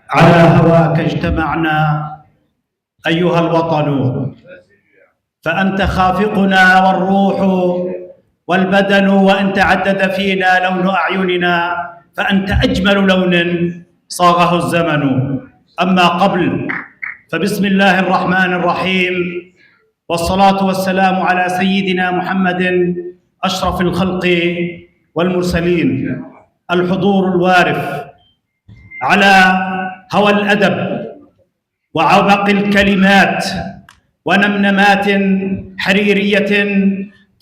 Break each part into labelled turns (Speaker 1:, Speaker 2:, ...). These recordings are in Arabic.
Speaker 1: على هواك اجتمعنا أيها الوطن، فأنت خافقنا والروح والبدن، وإن تعدد فينا لون أعيننا فأنت أجمل لون صاغه الزمن. أما قبل فبسم الله الرحمن الرحيم، والصلاة والسلام على سيدنا محمد أشرف الخلق والمرسلين. الحضور الوارف على هوى الأدب وعمق الكلمات ونمنمات حريرية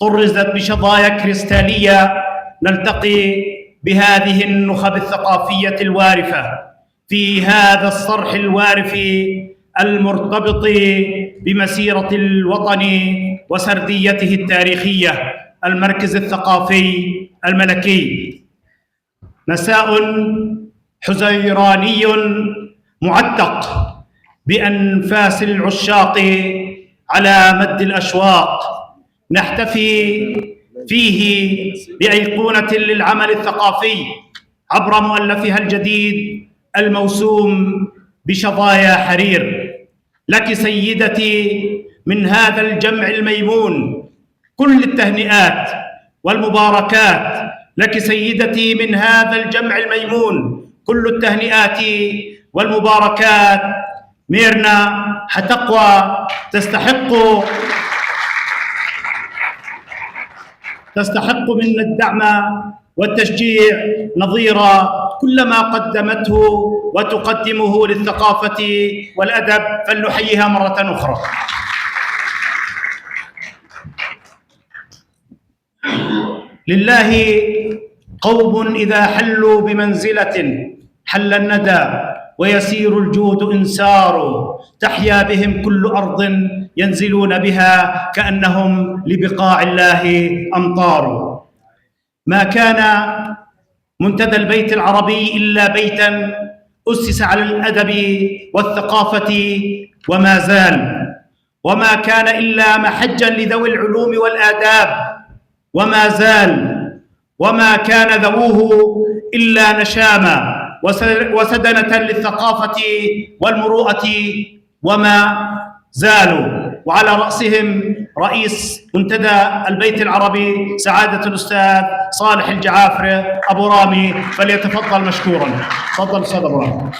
Speaker 1: طرزت بشظايا كريستالية، نلتقي بهذه النخب الثقافية الوارفة في هذا الصرح الوارف المرتبط بمسيرة الوطن وسرديته التاريخية، المركز الثقافي الملكي. مساء حزيراني معتق بأنفاس العشاق على مد الأشواق، نحتفي فيه بأيقونة للعمل الثقافي عبر مؤلفها الجديد الموسوم بشظايا حرير. لك سيدتي من هذا الجمع الميمون كل التهنئات والمباركات، لك سيدتي من هذا الجمع الميمون كل التهنئات والمباركات. ميرنا حتقوى تستحق منا الدعم والتشجيع نظير كل ما قدمته وتقدمه للثقافة والأدب، فلنحييها مرة أخرى. لله قوم إذا حلوا بمنزلة حل الندى ويسير الجود إنسار، تحيا بهم كل أرض ينزلون بها كأنهم لبقاع الله أمطار. ما كان منتدى البيت العربي إلا بيتا أسس على الأدب والثقافة وما زال، وما كان إلا محجا لذوي العلوم والآداب وما زال، وما كان ذووه إلا نشاما وسدنة للثقافة والمروءة وما زالوا، وعلى رأسهم رئيس منتدى البيت العربي سعادة الأستاذ صالح الجعافري أبو رامي، فليتفضل مشكورا. تفضل أستاذ أبو رامي.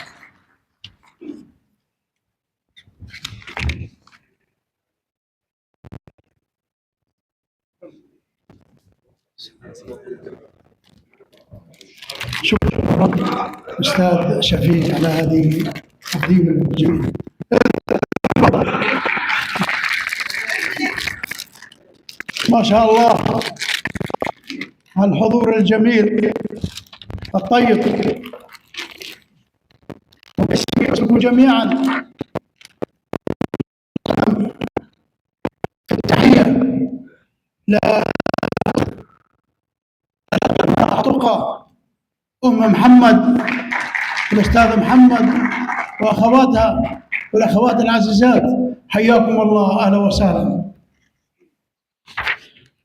Speaker 2: شكرا أستاذ شفيق على هذه التقديم الجميل. ما شاء الله الحضور الجميل الطيب، وباسمكم جميعا التحية لأعتقى أم محمد والأستاذ محمد وأخواتها والأخوات العزيزات، حياكم الله، أهلا وسهلا.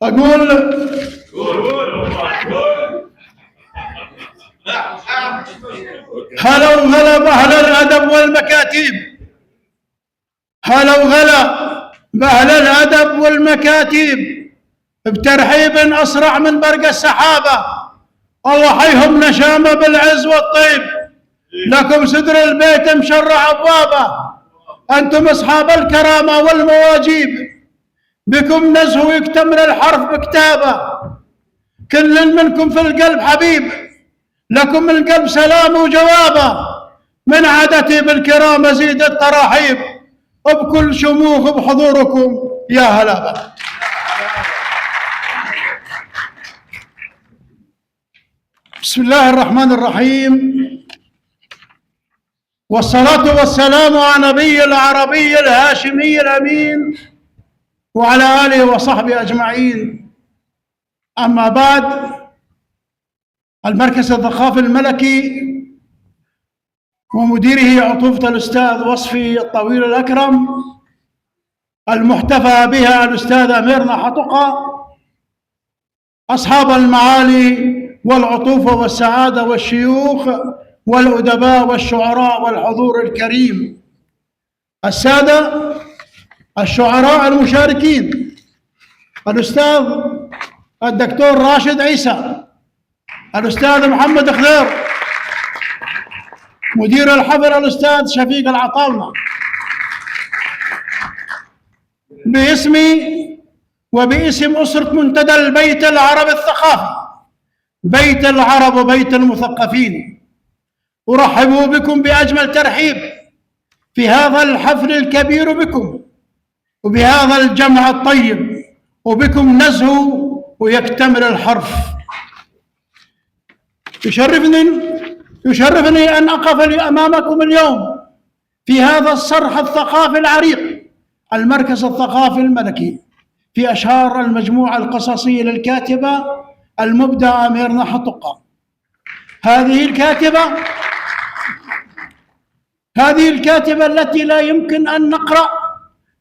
Speaker 2: أقول هلا وغلا بأهل الأدب والمكاتب، هلا وغلا بأهل الأدب والمكاتب، بترحيب أسرع من برق السحابة، الله حيهم نشامة بالعز والطيب، لكم صدر البيت مشرع أبوابه، أنتم أصحاب الكرامة والمواجيب، بكم نزهو يكتمل الحرف بكتابه، كل منكم في القلب حبيب، لكم القلب سلام وجوابه، من عادتي بالكرام أزيد التراحيب، وبكل شموخ بحضوركم يا هلا. بسم الله الرحمن الرحيم، والصلاة والسلام على نبي العربي الهاشمي الأمين وعلى آله وصحبه أجمعين. أما بعد، المركز الثقافي الملكي ومديره عطوفة الأستاذ وصفي الطويل الأكرم، المحتفى بها الأستاذة ميرنا حطقة، أصحاب المعالي والعطوفة والسعادة والشيوخ والأدباء والشعراء والحضور الكريم، السادة الشعراء المشاركين، الأستاذ الدكتور راشد عيسى، الأستاذ محمد خضير، مدير الحفل الأستاذ شفيق العطاونة، باسمي وباسم أسرة منتدى البيت العربي الثقافي، بيت العرب وبيت المثقفين، أرحب بكم بأجمل ترحيب في هذا الحفل الكبير بكم وبهذا الجمع الطيب، وبكم نزهو ويكتمل الحرف. يشرفني أن أقف أمامكم اليوم في هذا الصرح الثقافي العريق، المركز الثقافي الملكي، في أشهار المجموعة القصصية للكاتبة المبدعة ميرنا حطقة. هذه الكاتبة التي لا يمكن أن نقرأ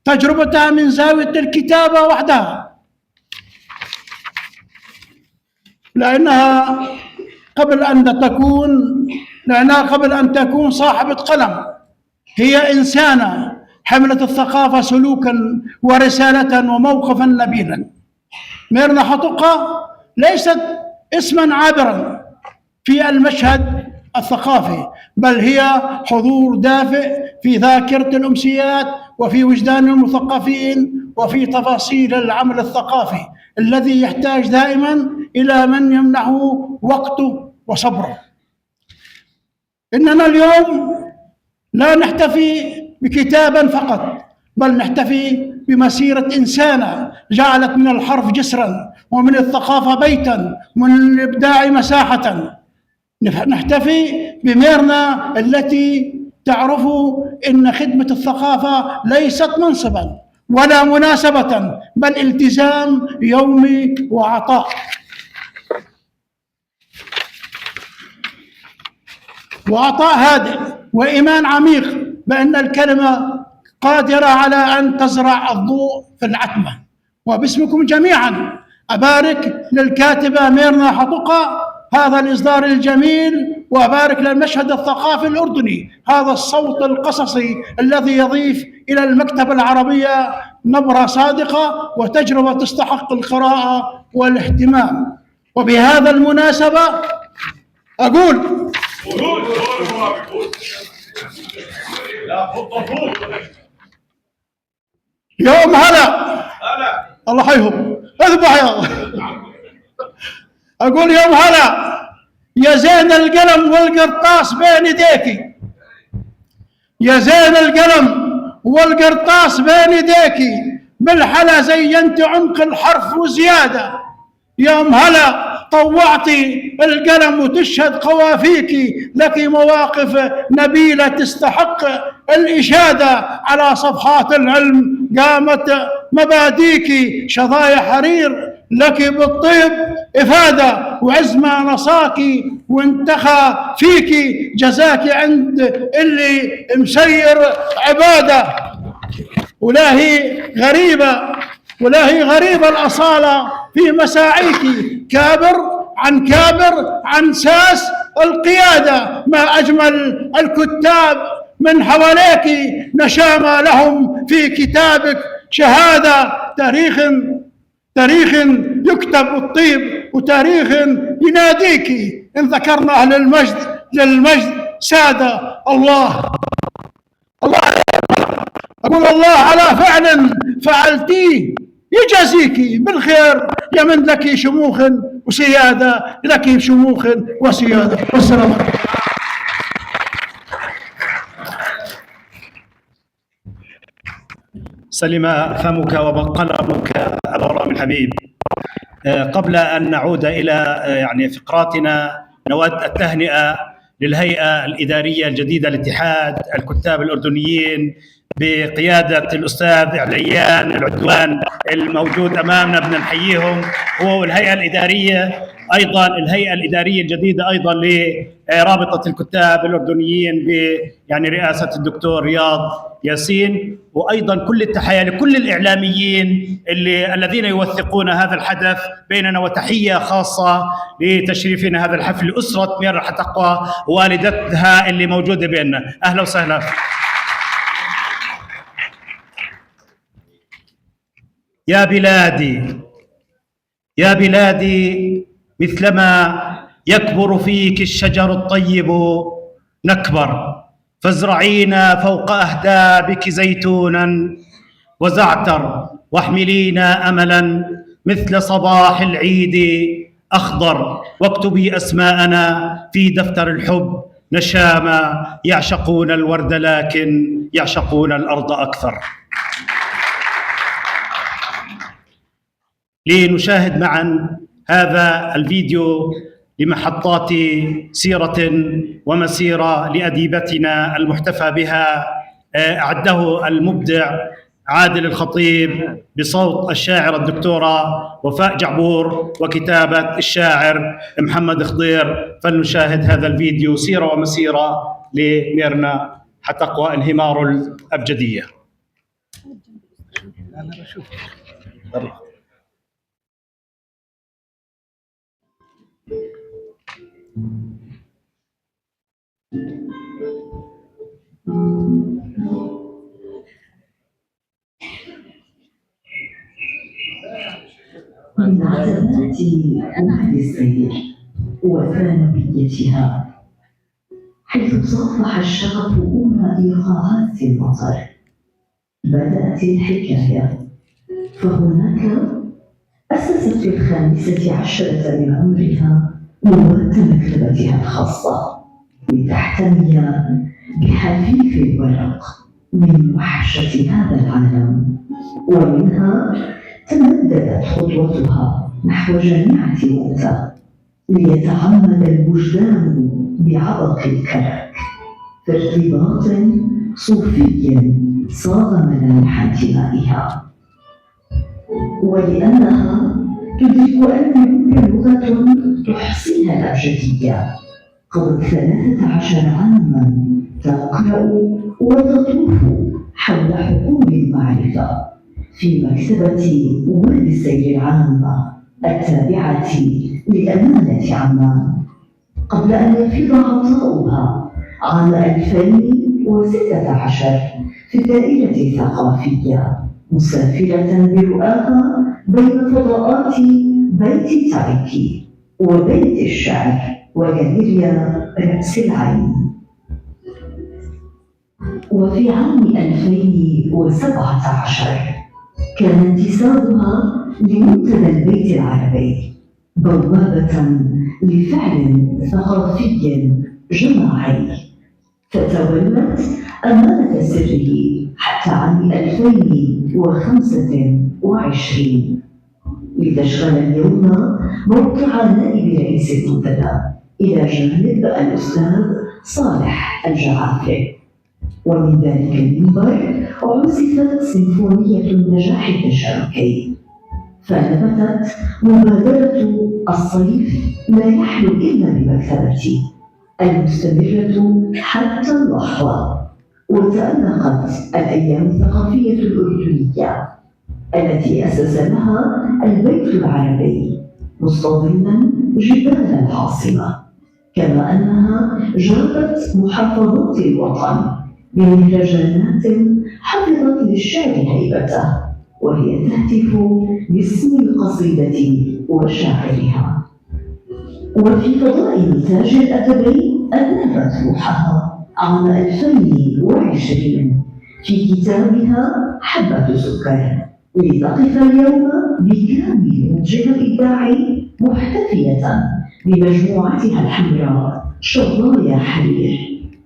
Speaker 2: تجربتها من زاوية الكتابة وحدها، لأنها قبل أن تكون صاحبة قلم هي إنسانة حملت الثقافة سلوكا ورسالة وموقفا نبيلا. ميرنا حطقة ليست اسما عابرا في المشهد الثقافي، بل هي حضور دافئ في ذاكرة الأمسيات وفي وجدان المثقفين وفي تفاصيل العمل الثقافي الذي يحتاج دائما إلى من يمنحه وقته وصبره. إننا اليوم لا نحتفي بكتابا فقط، بل نحتفي بمسيرة إنسانة جعلت من الحرف جسرا ومن الثقافة بيتا ومن الإبداع مساحة. نحتفي بميرنا التي تعرف إن خدمة الثقافة ليست منصبا ولا مناسبة، بل التزام يومي وعطاء. وعطاء هادئ وإيمان عميق بأن الكلمة قادرة على أن تزرع الضوء في العتمة. وباسمكم جميعا أبارك للكاتبة ميرنا حطقة هذا الإصدار الجميل، وأبارك للمشهد الثقافي الأردني هذا الصوت القصصي الذي يضيف إلى المكتبة العربية نبرة صادقة وتجربة تستحق القراءة والاهتمام. وبهذا المناسبة أقول يوم هلا الله حيهم اذبح يا أقول يوم هلا يا زين القلم والقرطاس بين يديكي، يا زين القلم والقرطاس بين يديكي، بالحلا زينت عمق الحرف وزيادة. يوم هلا طوعتي القلم وتشهد قوافيكي، لك مواقف نبيلة تستحق الإشادة، على صفحات العلم قامت مباديكي، شظايا حرير لك بالطيب إفادة، وعز ما نصاكي وانتخى فيكي، جزاكي عند اللي مسير عبادة. ولاهي غريبة الأصالة في مساعيك، كابر عن ساس القيادة، ما أجمل الكتاب من حواليك، نشامة لهم في كتابك شهادة. تاريخ يكتب بالطيب وتاريخ يناديك، إن ذكرنا أهل المجد للمجد سادة. الله أقول الله على فعل فعلتيه يجازيك بالخير، يمن لك شموخ وسيادة، لك شموخ وسيادة. والسلام عليكم.
Speaker 1: سلم فمك وقلمك أبا رامي الحبيب. قبل أن نعود إلى فقراتنا نود التهنئة للهيئة الإدارية الجديدة لاتحاد الكتاب الأردنيين بقيادة الأستاذ عليان العدوان الموجود أمامنا، بدنا نحييهم هو والهيئة الإدارية، أيضا الهيئة الإدارية الجديدة أيضا لرابطة الكتاب الأردنيين يعني رئاسة الدكتور رياض ياسين، وأيضا كل التحية لكل الإعلاميين الذين يوثقون هذا الحدث بيننا، وتحية خاصة لتشريفنا هذا الحفل لأسرة ميرنا حتقوى والدتها اللي موجودة بيننا. أهلا وسهلا. يا بلادي يا بلادي، مثلما يكبر فيك الشجر الطيب نكبر، فازرعينا فوق أهدابك زيتونا وزعتر، واحملينا أملا مثل صباح العيد أخضر، واكتبي أسماءنا في دفتر الحب نشامى، يعشقون الورد لكن يعشقون الأرض أكثر. لنشاهد معا هذا الفيديو لمحطات سيرة ومسيرة لأديبتنا المحتفى بها، أعده المبدع عادل الخطيب بصوت الشاعرة الدكتورة وفاء جعبور وكتابة الشاعر محمد خضير. فلنشاهد هذا الفيديو، سيرة ومسيرة لميرنا حتقوى انهمار الأبجدية.
Speaker 3: من عتبات وادي السير وثانويتها، حيث صافح الشغف أولى إيقاعات المطر، بدأت الحكاية. فهناك أسست في 15 من عمرها نواة مكتبتها الخاصة لتحتمي بحفيف الورق من وحشة هذا العالم، ومنها تمددت خطوتها نحو جامعة موتى ليتعمد الوجدان بعبق الكرك في ارتباط صوفي صاغ ملامح انتمائها. ولأنها تدرك أن لغة تحصيها الأبجدية، قضت 13 عاما تقرأ وتطوف حول حقول المعرفة في مكتبة وادي السير العامة التابعة لأمانة عمان، قبل أن يفيض عطاؤها عام 2016 في الدائرة الثقافية، مسافرة برؤاها بين فضاءات بيت تاريكي وبيت الشعر وجاليريا رأس العين. وفي عام 2017 كان انتسابها لمنتدى البيت العربي بوابة لفعل ثقافي جماعي، فتولت أمانة سره حتى عام 2025 لتشغل اليوم موقع نائب رئيس المنتدى إلى جانب الأستاذ صالح الجعافري. ومن ذلك المنبر عزفت سيمفونية النجاح التشاركي، فنبتت مبادرة الصيف لا يحلو إلا بمكتبتي المستمرة حتى اللحظة، وتألقت الأيام الثقافية الأردنية التي أسس لها البيت العربي مستظلا جبال العاصمة، كما أنها جابت محافظات الوطن بمهرجانات حفظت للشعر هيبته، وهي تهتف باسم القصيدة وشاعرها. وفي فضاء الإنتاج الأدبي أنارت روحها عام 2020 في كتابها حبة سكر، لتقف اليوم بكامل نضجها الإبداعي محتفية بمجموعتها الحمراء شظايا حرير،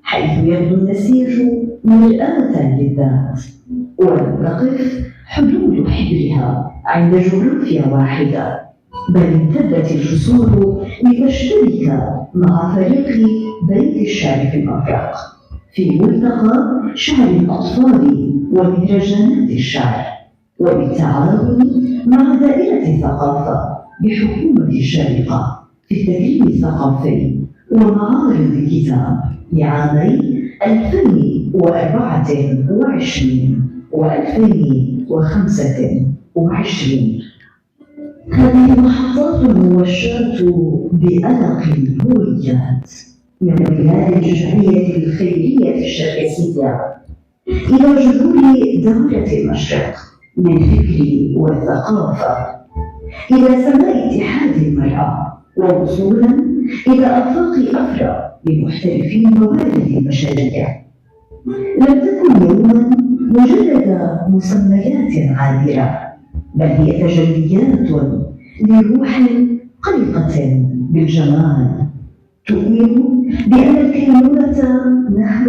Speaker 3: حيث يبدو النسيج مرآة للذات، ولم تقف حدود حبرها عند جغرافيا واحدة، بل امتدت الفصول لتشترك مع فريق بيت الشعر في المفرق في ملتقى شعر الأطفال ومهرجانات الشعر، وبالتعاون مع دائرة الثقافة بحكومة الشارقة في التكريم الثقافي ومعارض الكتاب لعامي 2024 و2025. هذه محطات موشاة بألق الهويات من خلال الجمعية الخيرية الشرقسية إلى جذور دولة المشرق للفكر والثقافة، إلى سماء اتحاد المرأة، ووصولا إلى آفاق أخرى لمحترفي الموارد البشرية. لم تكن يوما مجرد مسميات عابرة، بل هي تجليات لروح قلقة بالجمال، تؤمن بأن الكينونة نهر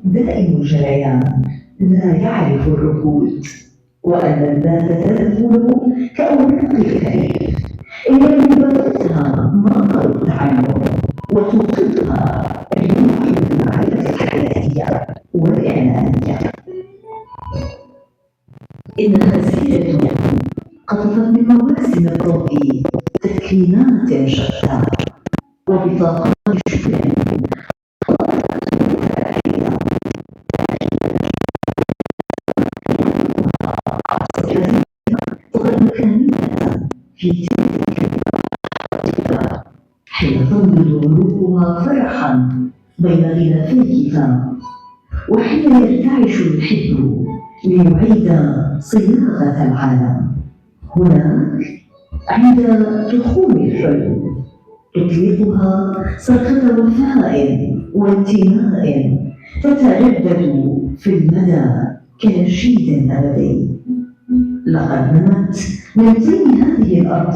Speaker 3: دائم الجريان لا يعرف الركود، وأن المادة تذبل كأوراق الكريم إن مبادرتها مظهر التعلم وتوقظها روح المعرفة الحياتية والإعلانية. إنها سيرة قطفت من مواسم الضوء تكريمات شتى وبطاقات شكر تغني كاملة في تلك الفترة حين تنبض قلوبها فرحا بين غلافيها، وحين يرتعش الحب ليعيد صياغة العالم. هناك عند تخوم الحلم تطلقها صرخة وفاء وانتماء تتردد في المدى كنشيد أبدي. لقد نمت من طين هذه الأرض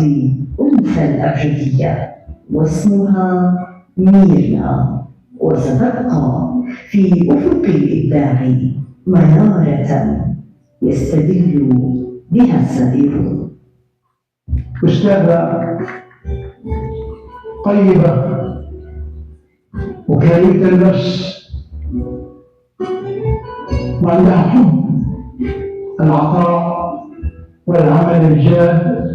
Speaker 3: أنثى الأبجدية واسمها ميرنا، وستبقى في أفق الإبداع منارة يستدل بها السائرون.
Speaker 2: أستاذة طيبة وكريمة النفس، وعندها حب العطاء والعمل الجاد،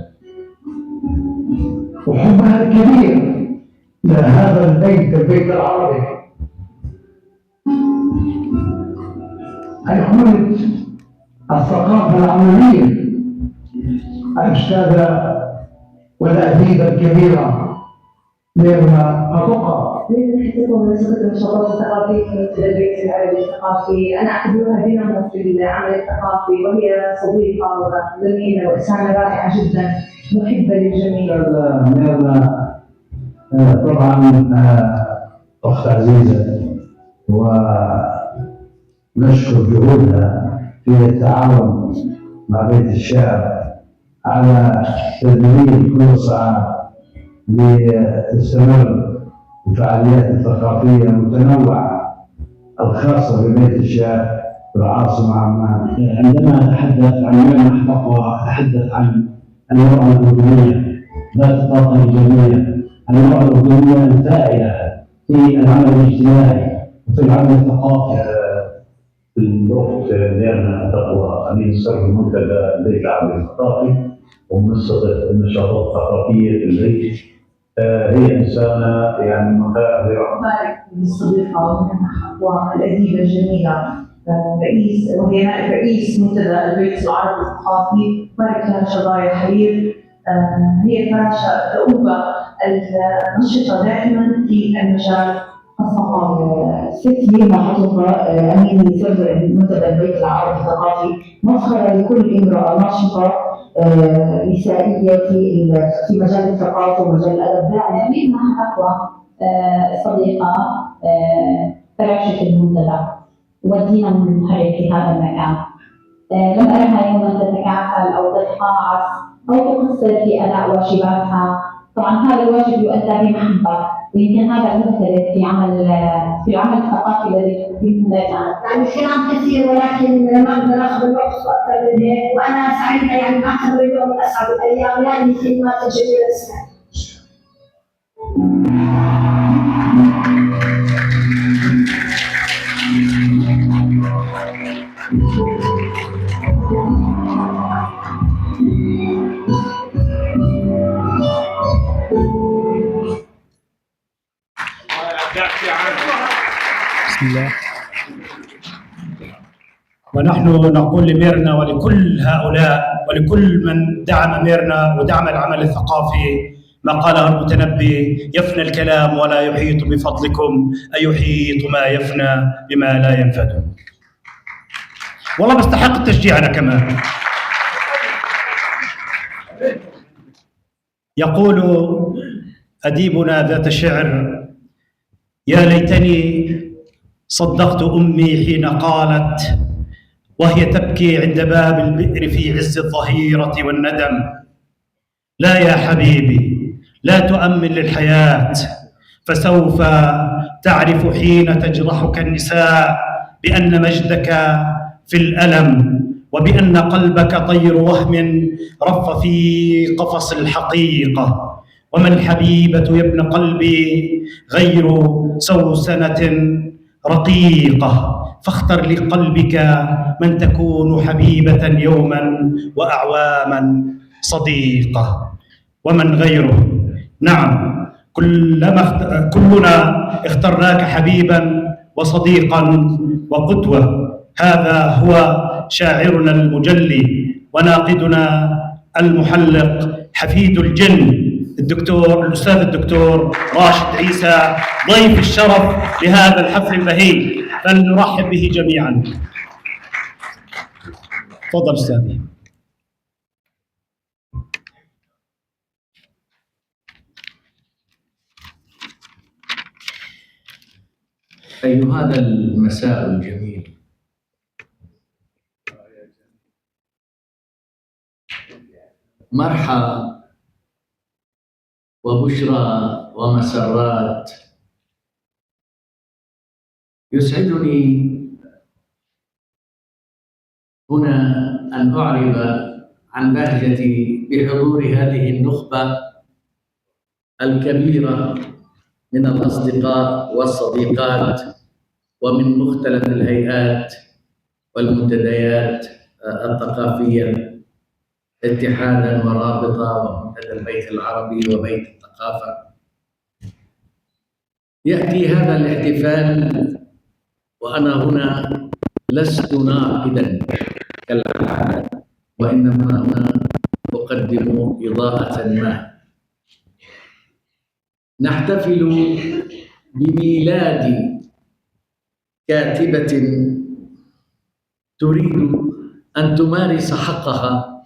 Speaker 2: وحبها الكبير لهذا البيت العربي. أيقونة الثقافة العمانية الأستاذة والأديبة الكبيرة ميرنا أطوقة.
Speaker 4: حسب مناسبة النشاطات الثقافية في مثل البيت العربي الثقافي، أنا أعتبرها دينامو في العمل الثقافي، وهي صديقة وزميلة وإنسانة رائعة جدا محبة للجميع.
Speaker 5: ميرنا طبعا أخت عزيزة، ونشكر جهودها في التعاون مع بيت الشعر على تدوين كل صعاب لتستمر الفعاليات الثقافية المتنوعة الخاصة ببيت الشعر في العاصمة عمان.
Speaker 6: عندما أتحدث عن ملمح تقوى أتحدث عن المرأة الأردنية ذات الطاقة الإيجابية، المرأة الأردنية الفاعلة في العمل الاجتماعي وفي العمل الثقافي.
Speaker 5: الأخت ميرنا تقوى أمين سر منتدى البيت العربي الثقافي ومنسقة النشاطات الثقافية في البيت. هي إنسانة يعني متابعة.
Speaker 4: بارك بالصديقة والأديبة الجميلة وهي نائب رئيس منتدى البيت العربي الثقافي، بارك لها شظايا خير. هي فراشة دؤوبة النشطة دائما في المجال الثقافي.
Speaker 7: ست لينا عطوة أمين سر منتدى البيت العربي الثقافي، مفخرة لكل امرأة ناشطة نسائية في مجال الثقافة ومجال الأدب.
Speaker 8: أمين تقوى صديقة فراشة المنتدى ودينا المحرك في هذا المكان. لم أرها يوما تتكاسل أو تتقاعس أو تقصر في أداء واجباتها طبعا هذا الواجب يؤدى بمحبة، ويمكن هذا المختلف في العمل الثقافي الذي تقدمه اللجنة.
Speaker 7: يعني الكلام كثير ولكن ما نقدر ناخذ الوقت اكثر من هيك، وانا سعيده يعني اعتبر اليوم من اسعد الايام يعني كلمات جميله سمعت.
Speaker 1: بسم الله. ونحن نقول لميرنا ولكل هؤلاء ولكل من دعم ميرنا ودعم العمل الثقافي ما قاله المتنبي: يفنى الكلام ولا يحيط بفضلكم، أيحيط ما يفنى بما لا ينفد. والله بستحق التشجيع أنا كمان. يقول أديبنا ذات الشعر: يا ليتني صدقت أمي حين قالت وهي تبكي عند باب البئر في عز الظهيرة والندم: لا يا حبيبي لا تؤمن للحياة، فسوف تعرف حين تجرحك النساء بأن مجدك في الألم، وبأن قلبك طير وهم رف في قفص الحقيقة. وما الحبيبة يا ابن قلبي غير سوسنة رقيقة، فاختر لقلبك من تكون حبيبة يوما وأعواما صديقة. ومن غيره؟ نعم، كلنا اخترناك حبيبا وصديقا وقدوة. هذا هو شاعرنا المجلي وناقدنا المحلق حفيد الجن الأستاذ الدكتور راشد عيسى، ضيف الشرف لهذا الحفل البهيج، فلنرحب به جميعا. تفضل أستاذي.
Speaker 5: أي هذا المساء الجميل، مرحى وبشرى ومسرات. يسعدني هنا أن أعرب عن بهجتي بحضور هذه النخبة الكبيرة من الأصدقاء والصديقات ومن مختلف الهيئات والمنتديات الثقافية، اتحادا ورابطة ومنتدى البيت العربي وبيت الثقافة. يأتي هذا الاحتفال وأنا هنا لست ناقدا كالعادة، وإنما هنا أقدم إضاءة ما. نحتفل بميلاد كاتبة تريد أن تمارس حقها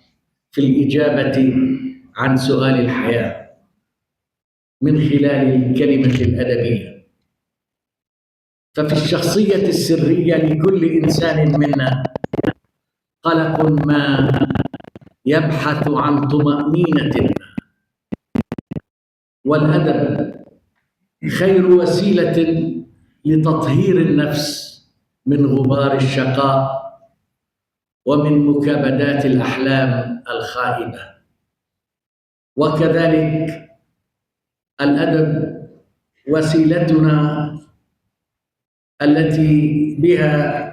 Speaker 5: في الإجابة عن سؤال الحياة من خلال الكلمة الأدبية. ففي الشخصية السرية لكل إنسان منا قلق ما يبحث عن طمأنينة، والأدب خير وسيلة لتطهير النفس من غبار الشقاء ومن مكابدات الأحلام الخائبة. وكذلك الأدب وسيلتنا التي بها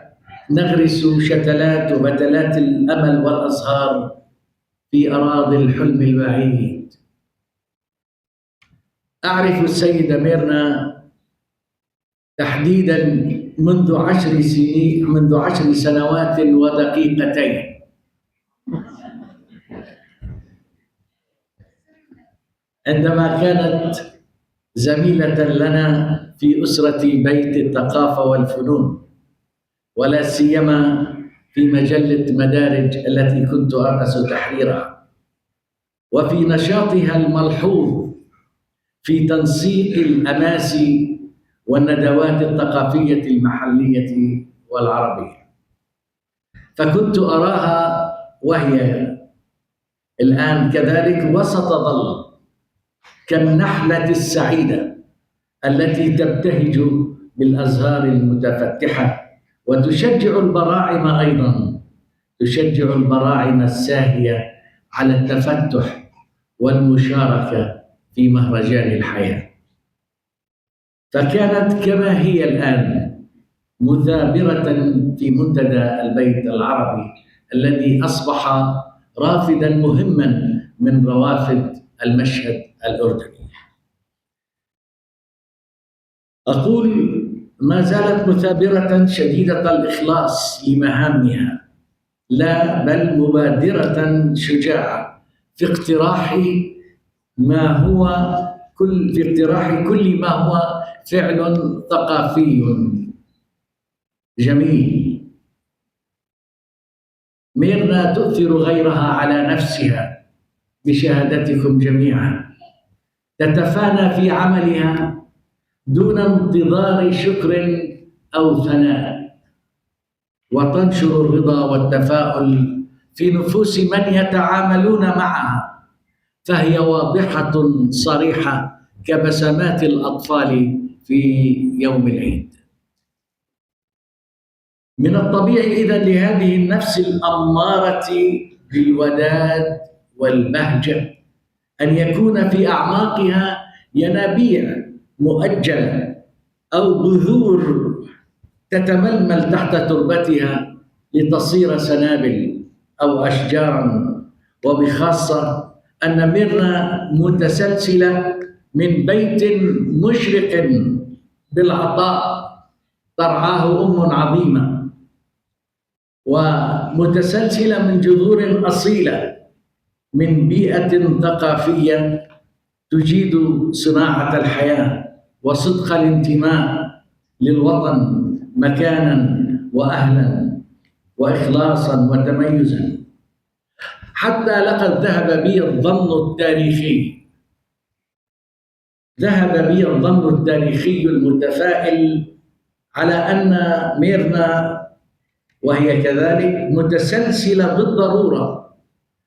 Speaker 5: نغرس شتلات وبتلات الأمل والأزهار في أراضي الحلم البعيد. أعرف السيدة ميرنا تحديداً منذ 10 سنوات ودقيقتين، عندما كانت زميلة لنا في أسرة بيت الثقافة والفنون، ولا سيما في مجلة مدارج التي كنت أرأس تحريرها، وفي نشاطها الملحوظ في تنسيق الأماسي والندوات الثقافية المحلية والعربية. فكنت أراها وهي الآن كذلك، وستظل كالنحلة السعيدة التي تبتهج بالأزهار المتفتحة، وتشجع البراعم أيضا، تشجع البراعم الساهية على التفتح والمشاركة في مهرجان الحياة. فكانت كما هي الآن مثابرة في منتدى البيت العربي الذي أصبح رافدا مهما من روافد المشهد الأردني. أقول ما زالت مثابرة شديدة الإخلاص لمهامها، لا بل مبادرة شجاعة في اقتراح كل ما هو فعل ثقافي جميل. ميرنا تؤثر غيرها على نفسها بشهادتكم جميعا، تتفانى في عملها دون انتظار شكر أو ثناء، وتنشر الرضا والتفاؤل في نفوس من يتعاملون معها، فهي واضحة صريحة كبسمات الأطفال في يوم العيد. من الطبيعي إذن لهذه النفس الأمارة بالوداد والبهجة أن يكون في أعماقها ينابيع مؤجلة أو بذور تتململ تحت تربتها لتصير سنابل أو أشجارا، وبخاصة أن ميرنا متسلسلة من بيت مشرق بالعطاء ترعاه أم عظيمة، ومتسلسلة من جذور أصيلة من بيئة ثقافية تجيد صناعة الحياة وصدق الانتماء للوطن مكانا وأهلا وإخلاصا وتميزا، حتى لقد ذهب بي الظن التاريخي المتفائل على أن ميرنا وهي كذلك متسلسلة بالضرورة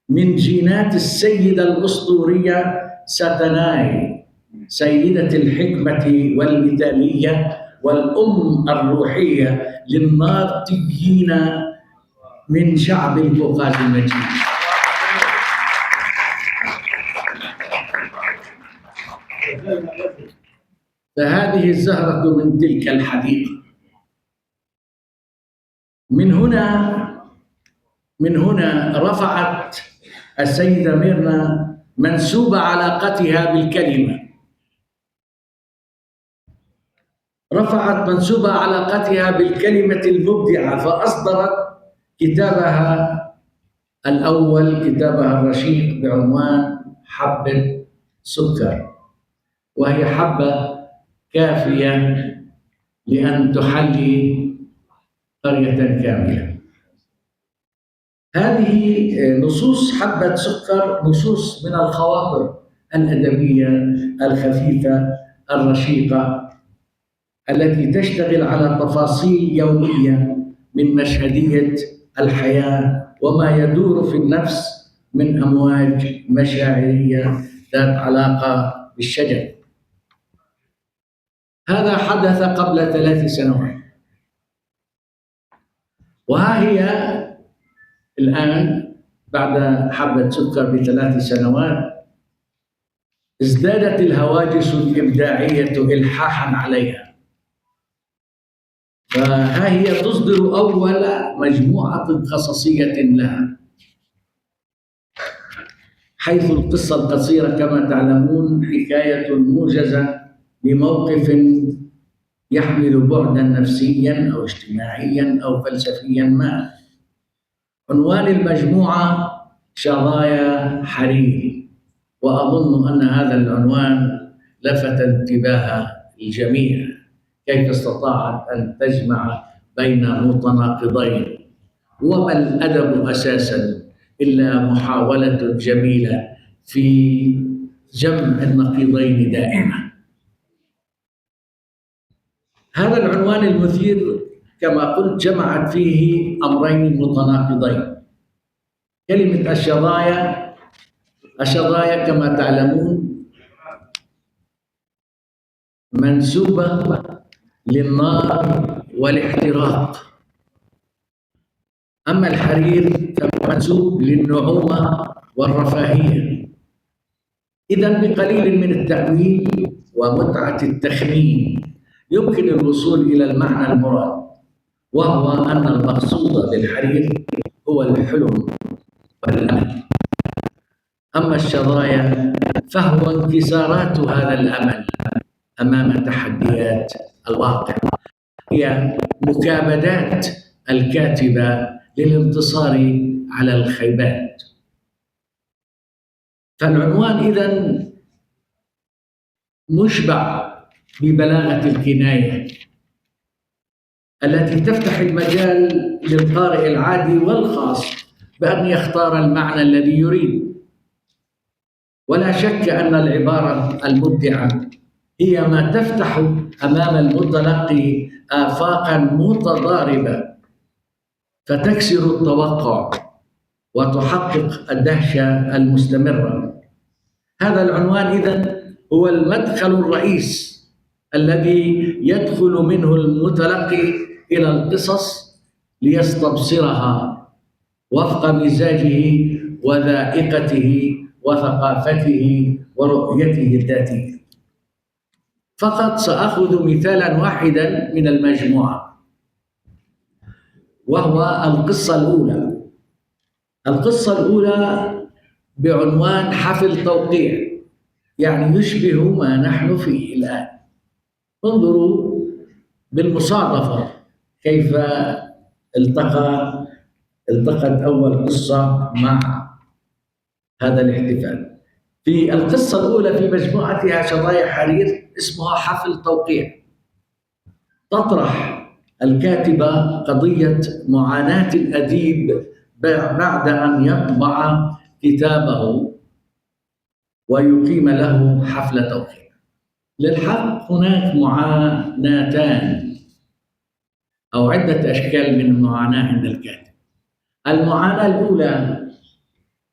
Speaker 5: من جينات السيدة الأسطورية ساتناي، سيدة الحكمة والمثالية والأم الروحية للناطقين من شعب الفؤاد المجيد. فهذه الزهرة من تلك الحديقة. من هنا رفعت السيدة ميرنا منسوب علاقتها بالكلمة، رفعت منسوب علاقتها بالكلمة المبدعة، فأصدرت كتابها الأول، كتابها الرشيق بعنوان حبة سكر، وهي حبة كافية لأن تحلي قرية كاملة. هذه نصوص حبة سكر نصوص من الخواطر الأدبية الخفيفة الرشيقة التي تشتغل على تفاصيل يومية من مشهدية الحياة وما يدور في النفس من أمواج مشاعرية ذات علاقة بالشجر. هذا حدث قبل 3 سنوات، وها هي الآن بعد حبة سكر ب3 سنوات ازدادت الهواجس الإبداعية إلحاحاً عليها، فها هي تصدر أول مجموعة قصصية لها، حيث القصة القصيرة كما تعلمون حكاية موجزة لموقف يحمل بعداً نفسياً أو اجتماعياً أو فلسفياً ما. عنوان المجموعة شظايا حرير، وأظن أن هذا العنوان لفت انتباه الجميع، كيف استطاعت أن تجمع بين متناقضين، وما الأدب أساساً إلا محاولة جميلة في جمع النقيضين دائماً. هذا العنوان المثير كما قلت جمعت فيه أمرين متناقضين. كلمة الشظايا كما تعلمون منسوبة للنار والاحتراق، أما الحرير فمنسوب للنعومة والرفاهية. إذن بقليل من التأويل ومتعة التخمين يمكن الوصول إلى المعنى المراد، وهو أن المقصود بالحرير هو الحلم والأمل. أما الشظايا فهو انكسارات هذا الأمل أمام تحديات الواقع، هي مكابدات الكاتبة للانتصار على الخيبات. فالعنوان إذن مشبع ببلاغة الكناية التي تفتح المجال للقارئ العادي والخاص بأن يختار المعنى الذي يريد. ولا شك أن العبارة المبدعة هي ما تفتح أمام المتلقي آفاقاً متضاربة فتكسر التوقع وتحقق الدهشة المستمرة. هذا العنوان إذن هو المدخل الرئيس الذي يدخل منه المتلقي إلى القصص ليستبصرها وفق مزاجه وذائقته وثقافته ورؤيته الذاتية. فقط سأخذ مثالاً واحداً من المجموعة، وهو القصة الأولى. القصة الأولى بعنوان حفل توقيع، يعني يشبه ما نحن فيه الآن. انظروا بالمصادفة كيف التقت أول قصة مع هذا الاحتفال. في القصة الأولى في مجموعتها شظايا حرير اسمها حفل توقيع، تطرح الكاتبة قضية معاناة الأديب بعد أن يطبع كتابه ويقيم له حفل توقيع. للحق هناك معاناتان أو عدة أشكال من المعاناة عند الكاتب. المعاناة الأولى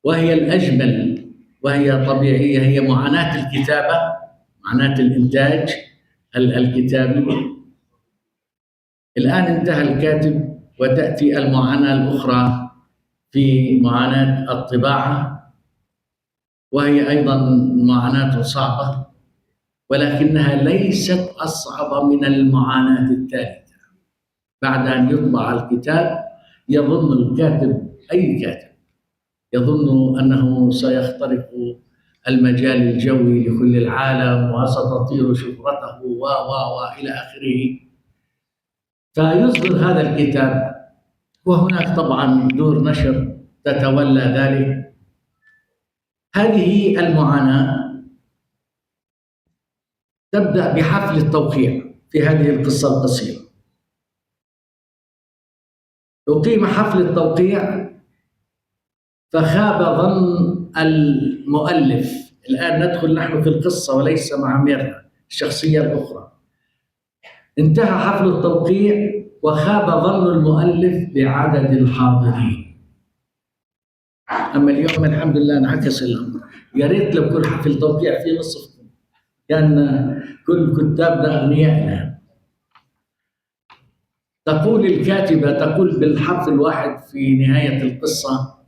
Speaker 5: وهي الأجمل وهي طبيعية، هي معاناة الكتابة، معاناة الإنتاج الكتابي. الآن انتهى الكاتب وتأتي المعاناة الأخرى في معاناة الطباعة، وهي أيضاً معاناة صعبة، ولكنها ليست أصعب من المعاناة الثالثة. بعد أن يطبع الكتاب يظن الكاتب، أي كاتب يظن أنه سيخترق المجال الجوي لكل العالم وستطير شهرته إلى آخره، فيصدر هذا الكتاب، وهناك طبعاً دور نشر تتولى ذلك. هذه المعاناة تبدأ بحفل التوقيع في هذه القصة القصيرة. أقيم حفل التوقيع فخاب ظن المؤلف. الآن ندخل نحن في القصة وليس مع ميرنا الشخصية الأخرى. انتهى حفل التوقيع وخاب ظن المؤلف بعدد الحاضرين. أما اليوم الحمد لله انعكس الأمر. يا ريت لو كل حفل توقيع في نصف كان كل كتابنا أغنياء. تقول الكاتبة، تقول بالحرف الواحد في نهاية القصة: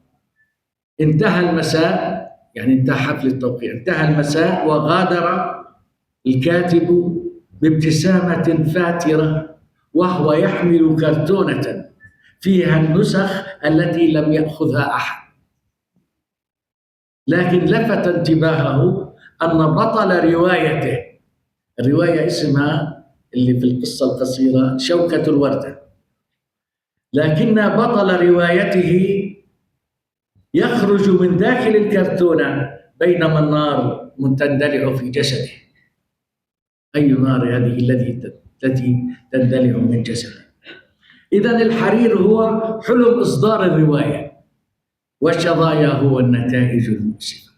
Speaker 5: انتهى المساء، يعني انتهى حفل التوقيع، انتهى المساء وغادر الكاتب بابتسامة فاترة وهو يحمل كرتونة فيها النسخ التي لم يأخذها أحد. لكن لفت انتباهه أن بطل روايته، الرواية اسمها اللي في القصة القصيرة شوكة الوردة، لكن بطل روايته يخرج من داخل الكرتونة بينما النار تندلع في جسده. أي نار هذه التي تندلع من جسده؟ إذن الحرير هو حلم إصدار الرواية، والشظايا هو النتائج المؤسفة.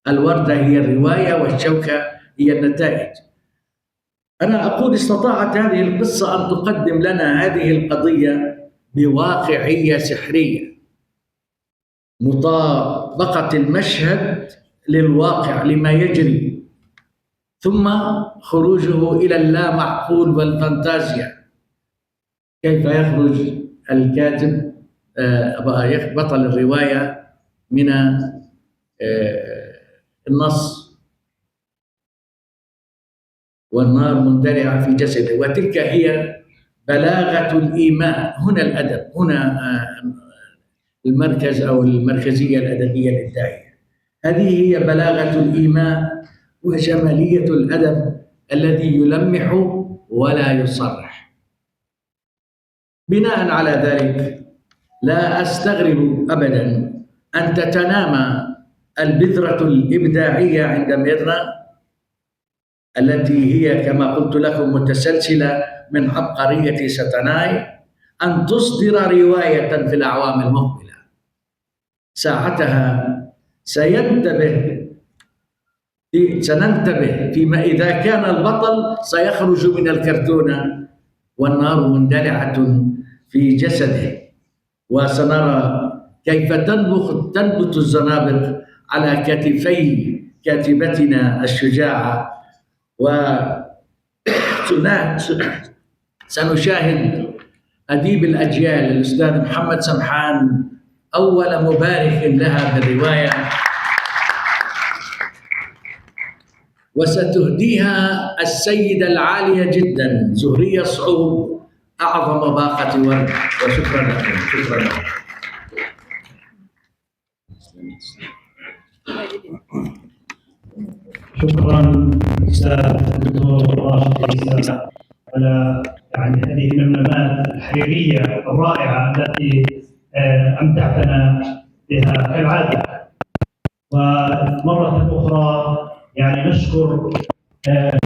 Speaker 5: الوردة هي الرواية والشوكة هي النتائج. أنا أقول استطاعت هذه القصة أن تقدم لنا هذه القضية بواقعية سحرية، مطابقة المشهد للواقع لما يجري. ثم خروجه إلى اللا معقول والفانتازيا. كيف يخرج الكاتب بطل الرواية من النص؟ والنار مندلعة في جسده. وتلك هي بلاغة الإيماء. هنا الأدب، هنا المركز أو المركزية الأدبية الإبداعية. هذه هي بلاغة الإيماء وجمالية الأدب الذي يلمح ولا يصرح. بناء على ذلك لا أستغرب أبدا أن تتنامى البذرة الإبداعية عند ميرنا، التي هي كما قلت لكم متسلسلة من عبقرية ساتاناي، أن تصدر رواية في الأعوام المقبلة. ساعتها سننتبه فيما إذا كان البطل سيخرج من الكرتونة والنار مندلعة في جسده، وسنرى كيف تنبت الزنابق على كتفي كاتبتنا الشجاعة، سنشاهد أديب الأجيال الأستاذ محمد سمحان أول مبارك لها بالرواية، وستهديها السيدة العالية جدا زهرية صعوب أعظم باقة ورد. وشكرا لكم. شكرا لكم.
Speaker 1: شكرا استاذ الدكتور راشد عيسى على هذه المنامات الحريريه الرائعه التي امتعتنا بها كالعاده. ومره اخرى نشكر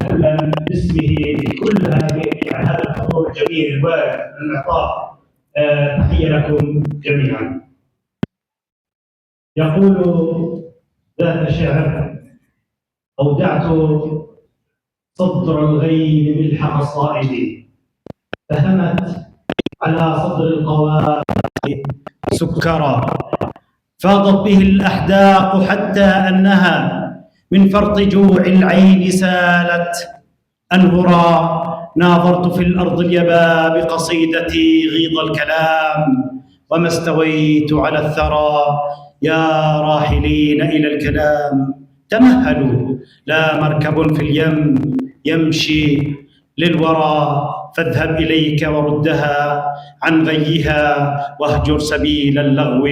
Speaker 1: كلا باسمه كل هذا الحضور الجميل الوارد من الاعطاء. تحيه لكم جميعا. يقول ذات شعر: أودعت صدر الغيم ملح قصائدي، فهمت على صدر القوائم سكرا، فاضت به الأحداق حتى أنها من فرط جوع العين سالت أنهرا. ناظرت في الأرض اليبا بقصيدتي غيض الكلام، وما استويت على الثرى يا راحلين إلى الكلام. تمهلوا، لا مركب في اليم يمشي للورى، فاذهب إليك وردها عن غيها، واهجر سبيل اللغو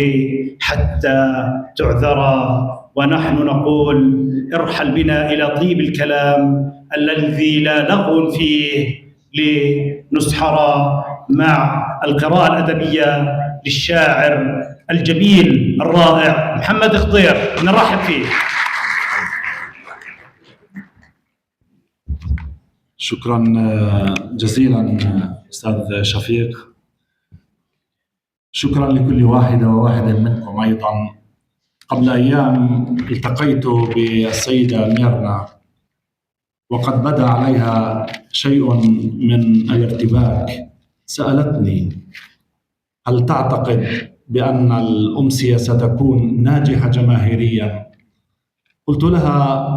Speaker 1: حتى تعذرا. ونحن نقول: ارحل بنا إلى طيب الكلام الذي لا لغو فيه، لنسحر مع القراءة الأدبية للشاعر الجميل الرائع محمد خضير. نرحب فيه.
Speaker 9: شكرا جزيلا أستاذ شفيق. شكرا لكل واحدة وواحد منكم. أيضا قبل أيام التقيت بالسيدة ميرنا، وقد بدا عليها شيء من الارتباك. سألتني: هل تعتقد بأن الأمسية ستكون ناجحة جماهيريا؟ قلت لها: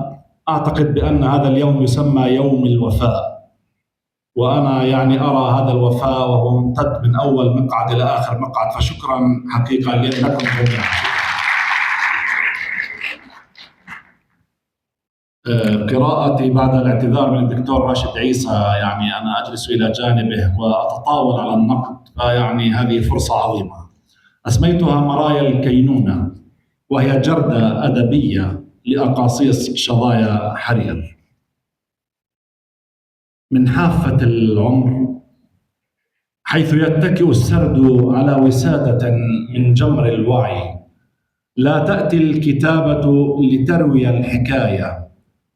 Speaker 9: أعتقد بأن هذا اليوم يسمى يوم الوفاء، وأنا أرى هذا الوفاء وهو ممتد من أول مقعد إلى آخر مقعد. فشكرا حقيقة لكم جميعا. قراءتي بعد الاعتذار من الدكتور راشد عيسى، أنا أجلس إلى جانبه وأتطاول على النقد، هذه فرصة عظيمة. أسميتها مرايا الكينونة، وهي جردة أدبية لأقاصيص شظايا حرير. من حافة العمر، حيث يتكئ السرد على وسادة من جمر الوعي، لا تأتي الكتابة لتروي الحكاية،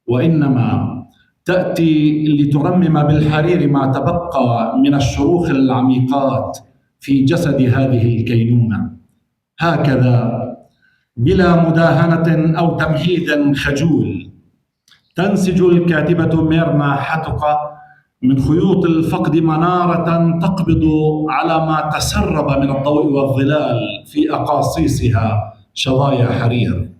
Speaker 9: وإنما تأتي لترمم بالحرير ما تبقى من الشروخ العميقات في جسد هذه الكينونة. هكذا بلا مداهنة أو تمهيد خجول تنسج الكاتبة ميرنا حتقة من خيوط الفقد منارة تقبض على ما تسرب من الضوء والظلال في أقاصيصها شظايا حرير.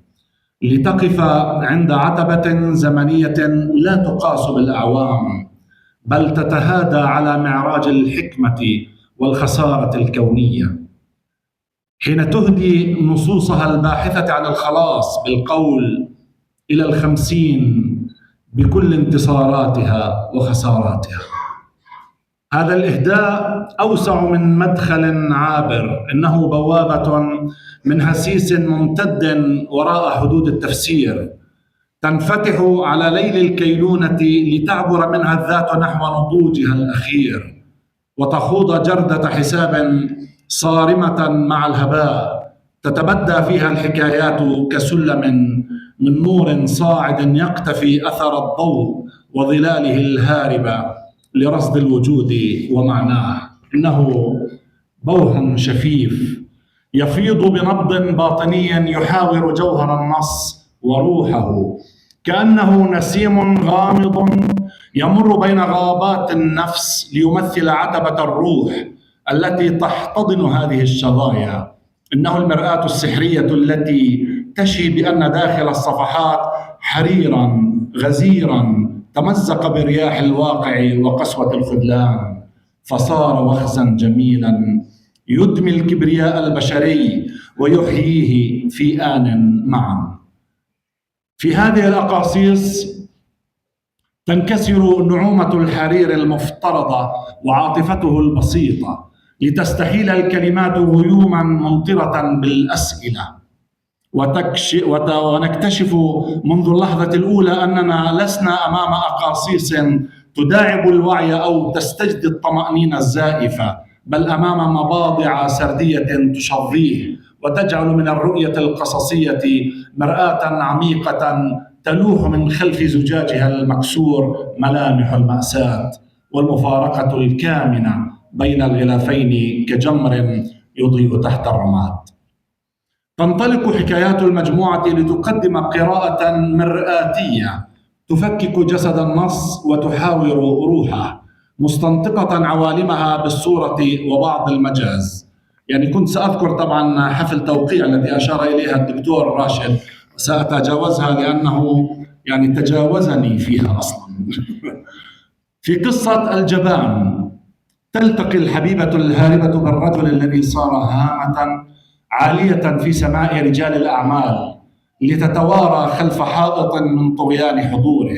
Speaker 9: لتقف عند عتبة زمنية لا تقاس بالأعوام، بل تتهادى على معراج الحكمة والخسارة الكونية، حين تهدي نصوصها الباحثة عن الخلاص بالقول إلى 50 بكل انتصاراتها وخساراتها. هذا الإهداء أوسع من مدخل عابر، إنه بوابة من هسيس ممتد وراء حدود التفسير، تنفتح على ليل الكيلونة لتعبر منها الذات نحو نضوجها الأخير، وتخوض جردة حساب صارمة مع الهباء، تتبدى فيها الحكايات كسلم من نور صاعد يقتفي أثر الضوء وظلاله الهاربة لرصد الوجود ومعناه. إنه بوح شفيف يفيض بنبض باطني يحاور جوهر النص وروحه، كأنه نسيم غامض يمر بين غابات النفس ليمثل عتبة الروح التي تحتضن هذه الشظايا. إنه المرآة السحرية التي تشي بأن داخل الصفحات حريرا غزيرا تمزق برياح الواقع وقسوة الخذلان، فصار وخزا جميلا يدمي الكبرياء البشري ويحييه في آن معا. في هذه الأقاصيص تنكسر نعومة الحرير المفترضة وعاطفته البسيطة لتستحيل الكلمات غيوما ممطرة بالأسئلة، ونكتشف منذ اللحظة الأولى أننا لسنا أمام أقاصيص تداعب الوعي أو تستجدي الطمأنينة الزائفة، بل أمام مباضع سردية تشظيه وتجعل من الرؤية القصصية مرآة عميقة تلوح من خلف زجاجها المكسور ملامح المأساة والمفارقة الكامنة بين الغلافين كجمر يضيء تحت الرماد. تنطلق حكايات المجموعة لتقدم قراءة مرآتية تفكك جسد النص وتحاور روحه، مستنطقة عوالمها بالصورة وبعض المجاز. يعني كنت سأذكر طبعا حفل توقيع الذي أشار إليها الدكتور راشد، سأتجاوزها لأنه يعني تجاوزني فيها أصلا. في قصة الجبان تلتقي الحبيبة الهاربة بالرجل الذي صار هامة عالية في سماء رجال الأعمال لتتوارى خلف حائط من طغيان حضوره،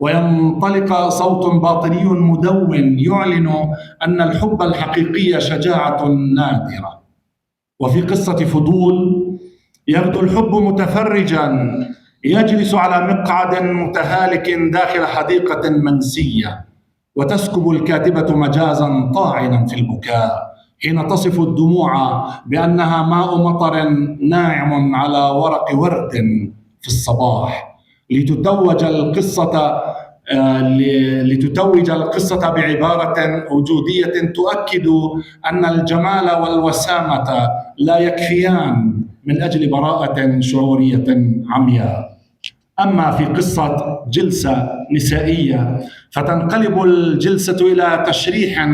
Speaker 9: وينطلق صوت باطني مدون يعلن أن الحب الحقيقي شجاعة نادرة. وفي قصة فضول يغدو الحب متفرجا يجلس على مقعد متهالك داخل حديقة منسية، وتسكب الكاتبة مجازا طاعنا في البكاء حين تصف الدموع بأنها ماء مطر ناعم على ورق ورد في الصباح، لتتوج القصة بعبارة وجودية تؤكد أن الجمال والوسامة لا يكفيان من أجل براءة شعورية عمياء. أما في قصة جلسة نسائية فتنقلب الجلسة إلى تشريح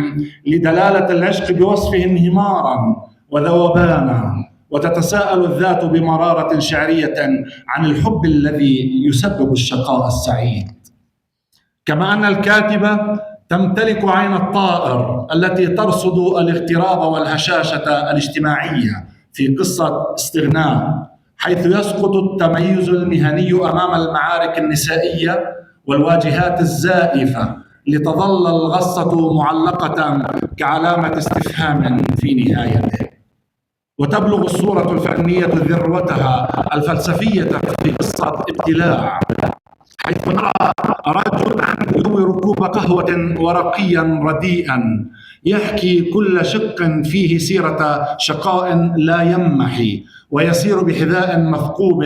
Speaker 9: لدلالة العشق بوصفه انهمارا وذوبانا، وتتساءل الذات بمرارة شعرية عن الحب الذي يسبب الشقاء السعيد. كما أن الكاتبة تمتلك عين الطائر التي ترصد الاغتراب والهشاشة الاجتماعية في قصة استغناء، حيث يسقط التميز المهني أمام المعارك النسائية والواجهات الزائفة، لتظل الغصة معلقة كعلامة استفهام في نهايته. وتبلغ الصورة الفنية ذروتها الفلسفية في قصة ابتلاع، حيث نرى رجلا يروي ركوب قهوة ورقيا رديئا يحكي كل شق فيه سيرة شقاء لا يمحي، ويسير بحذاء مثقوب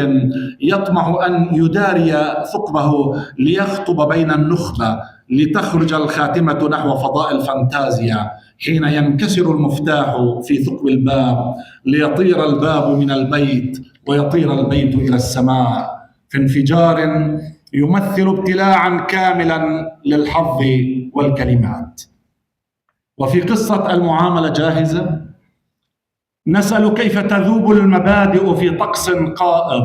Speaker 9: يطمح أن يداري ثقبه ليخطب بين النخبة لتخرج الخاتمة نحو فضاء الفانتازيا، حين ينكسر المفتاح في ثقب الباب ليطير الباب من البيت ويطير البيت إلى السماء في انفجار يمثل ابتلاعا كاملا للحظ والكلمات. وفي قصة المعاملة جاهزة نسأل كيف تذوب المبادئ في طقس قائض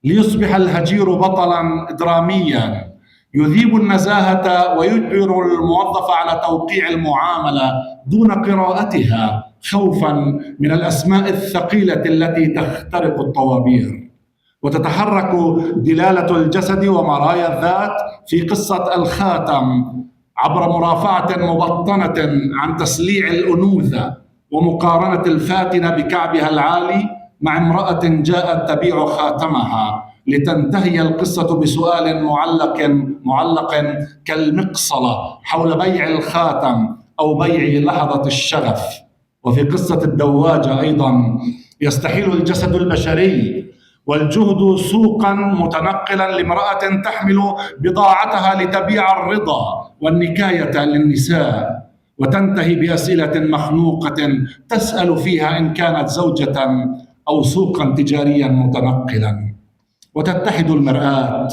Speaker 9: ليصبح الهجير بطلا دراميا يذيب النزاهة ويجبر الموظف على توقيع المعاملة دون قراءتها خوفا من الأسماء الثقيلة التي تخترق الطوابير. وتتحرك دلالة الجسد ومرايا الذات في قصة الخاتم عبر مرافعة مبطنة عن تسليع الأنوثة ومقارنة الفاتنة بكعبها العالي مع امرأة جاءت تبيع خاتمها، لتنتهي القصة بسؤال معلق كالمقصلة حول بيع الخاتم أو بيع لحظة الشغف. وفي قصة الدواجة أيضا يستحيل الجسد البشري والجهد سوقا متنقلا لامرأة تحمل بضاعتها لتبيع الرضا والنكاية للنساء، وتنتهي بأسئلة مخنوقة تسأل فيها إن كانت زوجة أو سوقا تجاريا متنقلا. وتتحد المرآة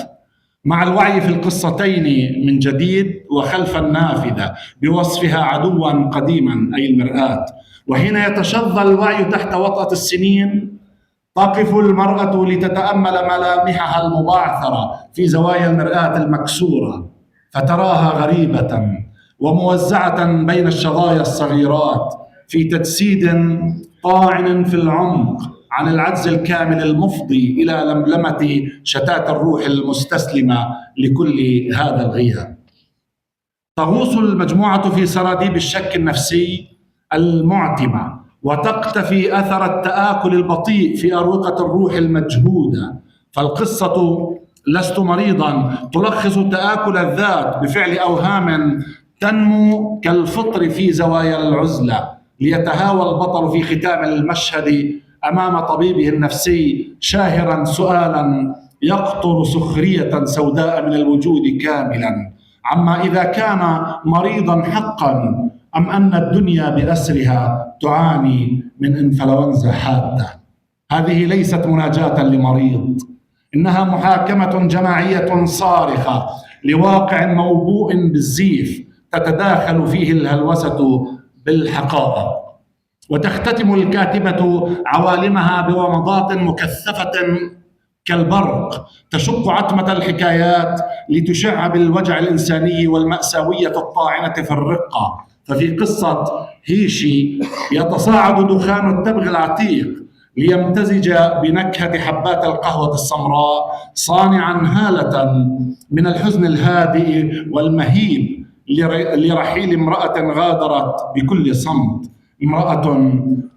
Speaker 9: مع الوعي في القصتين من جديد وخلف النافذة بوصفها عدوا قديما أي المرآة. وحين يتشظى الوعي تحت وطأة السنين تقف المرأة لتتأمل ملامحها المبعثرة في زوايا المرآة المكسورة، فتراها غريبة وموزعة بين الشظايا الصغيرات في تجسيد طاعن في العمق عن العجز الكامل المفضي إلى لملمة شتات الروح المستسلمة لكل هذا الغياب. تغوص المجموعة في سراديب الشك النفسي المعتمة وتقتفي أثر التآكل البطيء في أروقة الروح المجهودة. فالقصة لست مريضا تلخص تآكل الذات بفعل أوهام تنمو كالفطر في زوايا العزلة، ليتهاوى البطل في ختام المشهد أمام طبيبه النفسي شاهرا سؤالا يقطر سخرية سوداء من الوجود كاملا عما إذا كان مريضا حقا أم أن الدنيا بأسرها تعاني من إنفلونزا حادة. هذه ليست مناجاة لمريض، إنها محاكمة جماعية صارخة لواقع موبوء بالزيف تتداخل فيه الهلوسة بالحقائق. وتختتم الكاتبة عوالمها بومضات مكثفة كالبرق تشق عتمة الحكايات لتشع بالوجع الإنساني والمأساوية الطاعنة في الرقة. ففي قصة هيشي يتصاعد دخان التبغ العتيق ليمتزج بنكهة حبات القهوة السمراء، صانعا هالة من الحزن الهادئ والمهيب لرحيل امرأة غادرت بكل صمت، امرأة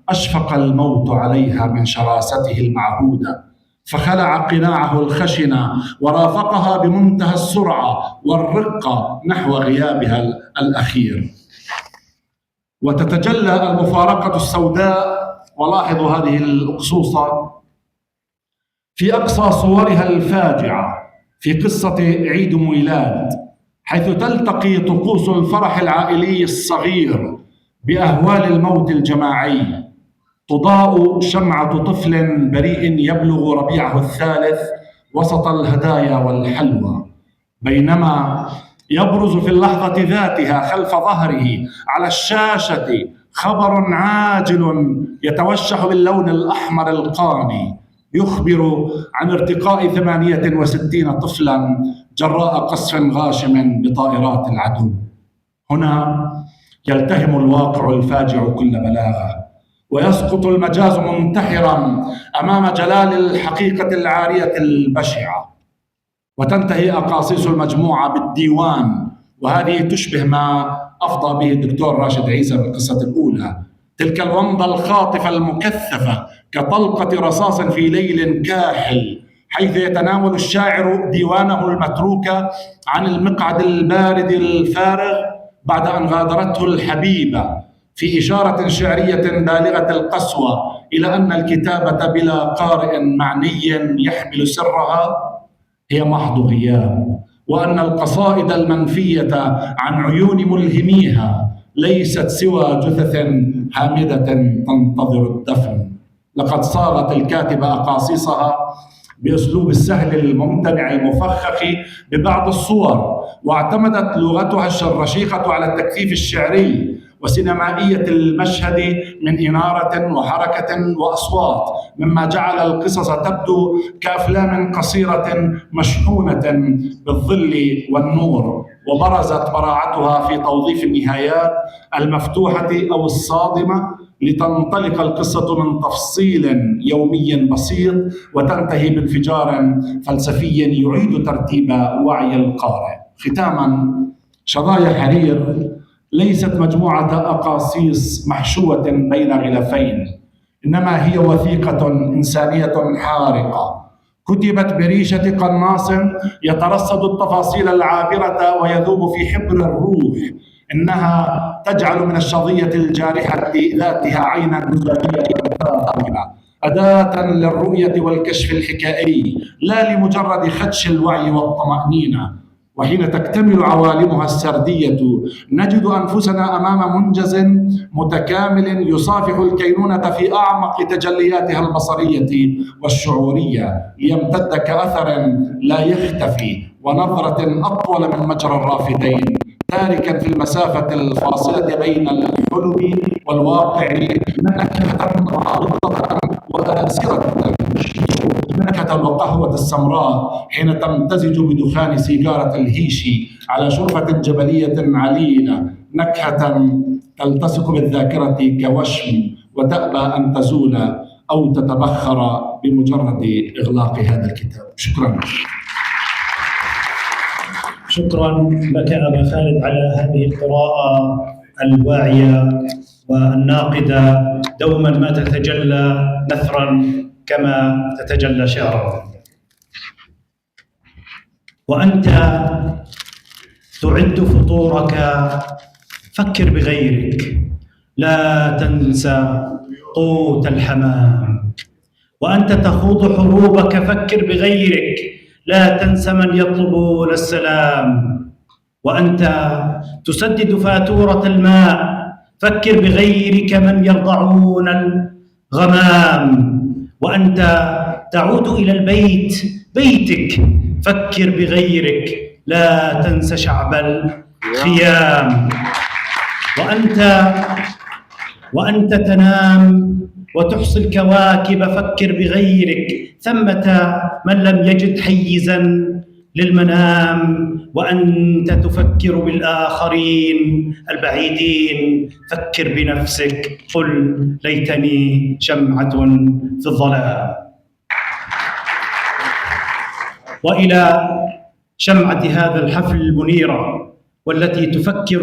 Speaker 9: أشفق الموت عليها من شراسته المعهودة، فخلع قناعه الخشن ورافقها بمنتهى السرعة والرقة نحو غيابها الأخير. وتتجلى المفارقة السوداء، ولاحظوا هذه الأقصوصة، في أقصى صورها الفاجعة في قصة عيد ميلاد، حيث تلتقي طقوس الفرح العائلي الصغير بأهوال الموت الجماعي. تضاء شمعة طفل بريء يبلغ ربيعه الثالث وسط الهدايا والحلوى، بينما يبرز في اللحظة ذاتها خلف ظهره على الشاشة خبر عاجل يتوشح باللون الأحمر القاني يخبر عن ارتقاء 68 طفلا جراء قصف غاشم بطائرات العدو. هنا يلتهم الواقع الفاجع كل بلاغة، ويسقط المجاز منتحرا أمام جلال الحقيقة العارية البشعة. وتنتهي أقاصيص المجموعة بالديوان، وهذه تشبه ما أفضى به الدكتور راشد عيسى في القصة الأولى، تلك الومضة الخاطفة المكثفة كطلقة رصاص في ليل كاحل، حيث يتناول الشاعر ديوانه المتروك عن المقعد البارد الفارغ بعد أن غادرته الحبيبة، في إشارة شعرية بالغة القسوة إلى أن الكتابة بلا قارئ معني يحمل سرها هي محض غياب، وأن القصائد المنفية عن عيون ملهميها ليست سوى جثث هامدة تنتظر الدفن. لقد صاغت الكاتبة أقاصيصها بأسلوب السهل الممتنع المفخخ ببعض الصور، واعتمدت لغتها الرشيقة على التكثيف الشعري وسينمائية المشهد من إنارة وحركة وأصوات، مما جعل القصص تبدو كأفلام قصيرة مشحونة بالظل والنور، وبرزت براعتها في توظيف النهايات المفتوحة أو الصادمة لتنطلق القصة من تفصيل يومي بسيط وتنتهي بانفجار فلسفي يعيد ترتيب وعي القارئ. ختاما، شظايا حرير ليست مجموعة أقاصيص محشوة بين غلافين، إنما هي وثيقة إنسانية حارقة كتبت بريشة قناص يترصد التفاصيل العابرة ويذوب في حبر الروح. إنها تجعل من الشظية الجارحة ذاتها عينا زجاجية ثاقبة، أداة للرؤية والكشف الحكائي لا لمجرد خدش الوعي والطمأنينة. وحين تكتمل عوالمها السردية نجد أنفسنا أمام منجز متكامل يصافح الكينونة في أعمق تجلياتها البصرية والشعورية، ليمتد كأثر لا يختفي ونظرة أطول من مجرى الرافتين، تاركا في المسافة الفاصلة بين الحلم والواقع نكهة عارضة وآسرة، نكهة القهوة السمراء حين تمتزج بدخان سيجارة الهيشي على شرفة جبلية عليلة، نكهة تلتصق بالذاكرة كوشم وتأبى أن تزول أو تتبخر بمجرد إغلاق هذا الكتاب. شكرا.
Speaker 1: شكرا لك أبا خالد على هذه القراءة الواعية والناقدة، دوما ما تتجلى نثرا كما تتجلى شعرا. وأنت تعد فطورك، فكر بغيرك، لا تنسى قوت الحمام. وأنت تخوض حروبك، فكر بغيرك، لا تنسى من يطلبون السلام. وأنت تسدد فاتورة الماء، فكر بغيرك من يرضعون الغمام. وأنت تعود إلى البيت، بيتك، فكر بغيرك، لا تنسى شعب الخيام. وأنت تنام وتحصي الكواكب، فكر بغيرك، ثمة من لم يجد حيزا للمنام. وأنت تفكر بالآخرين البعيدين، فكر بنفسك، قل ليتني شمعة في الظلام. وإلى شمعة هذا الحفل المنيرة والتي تفكر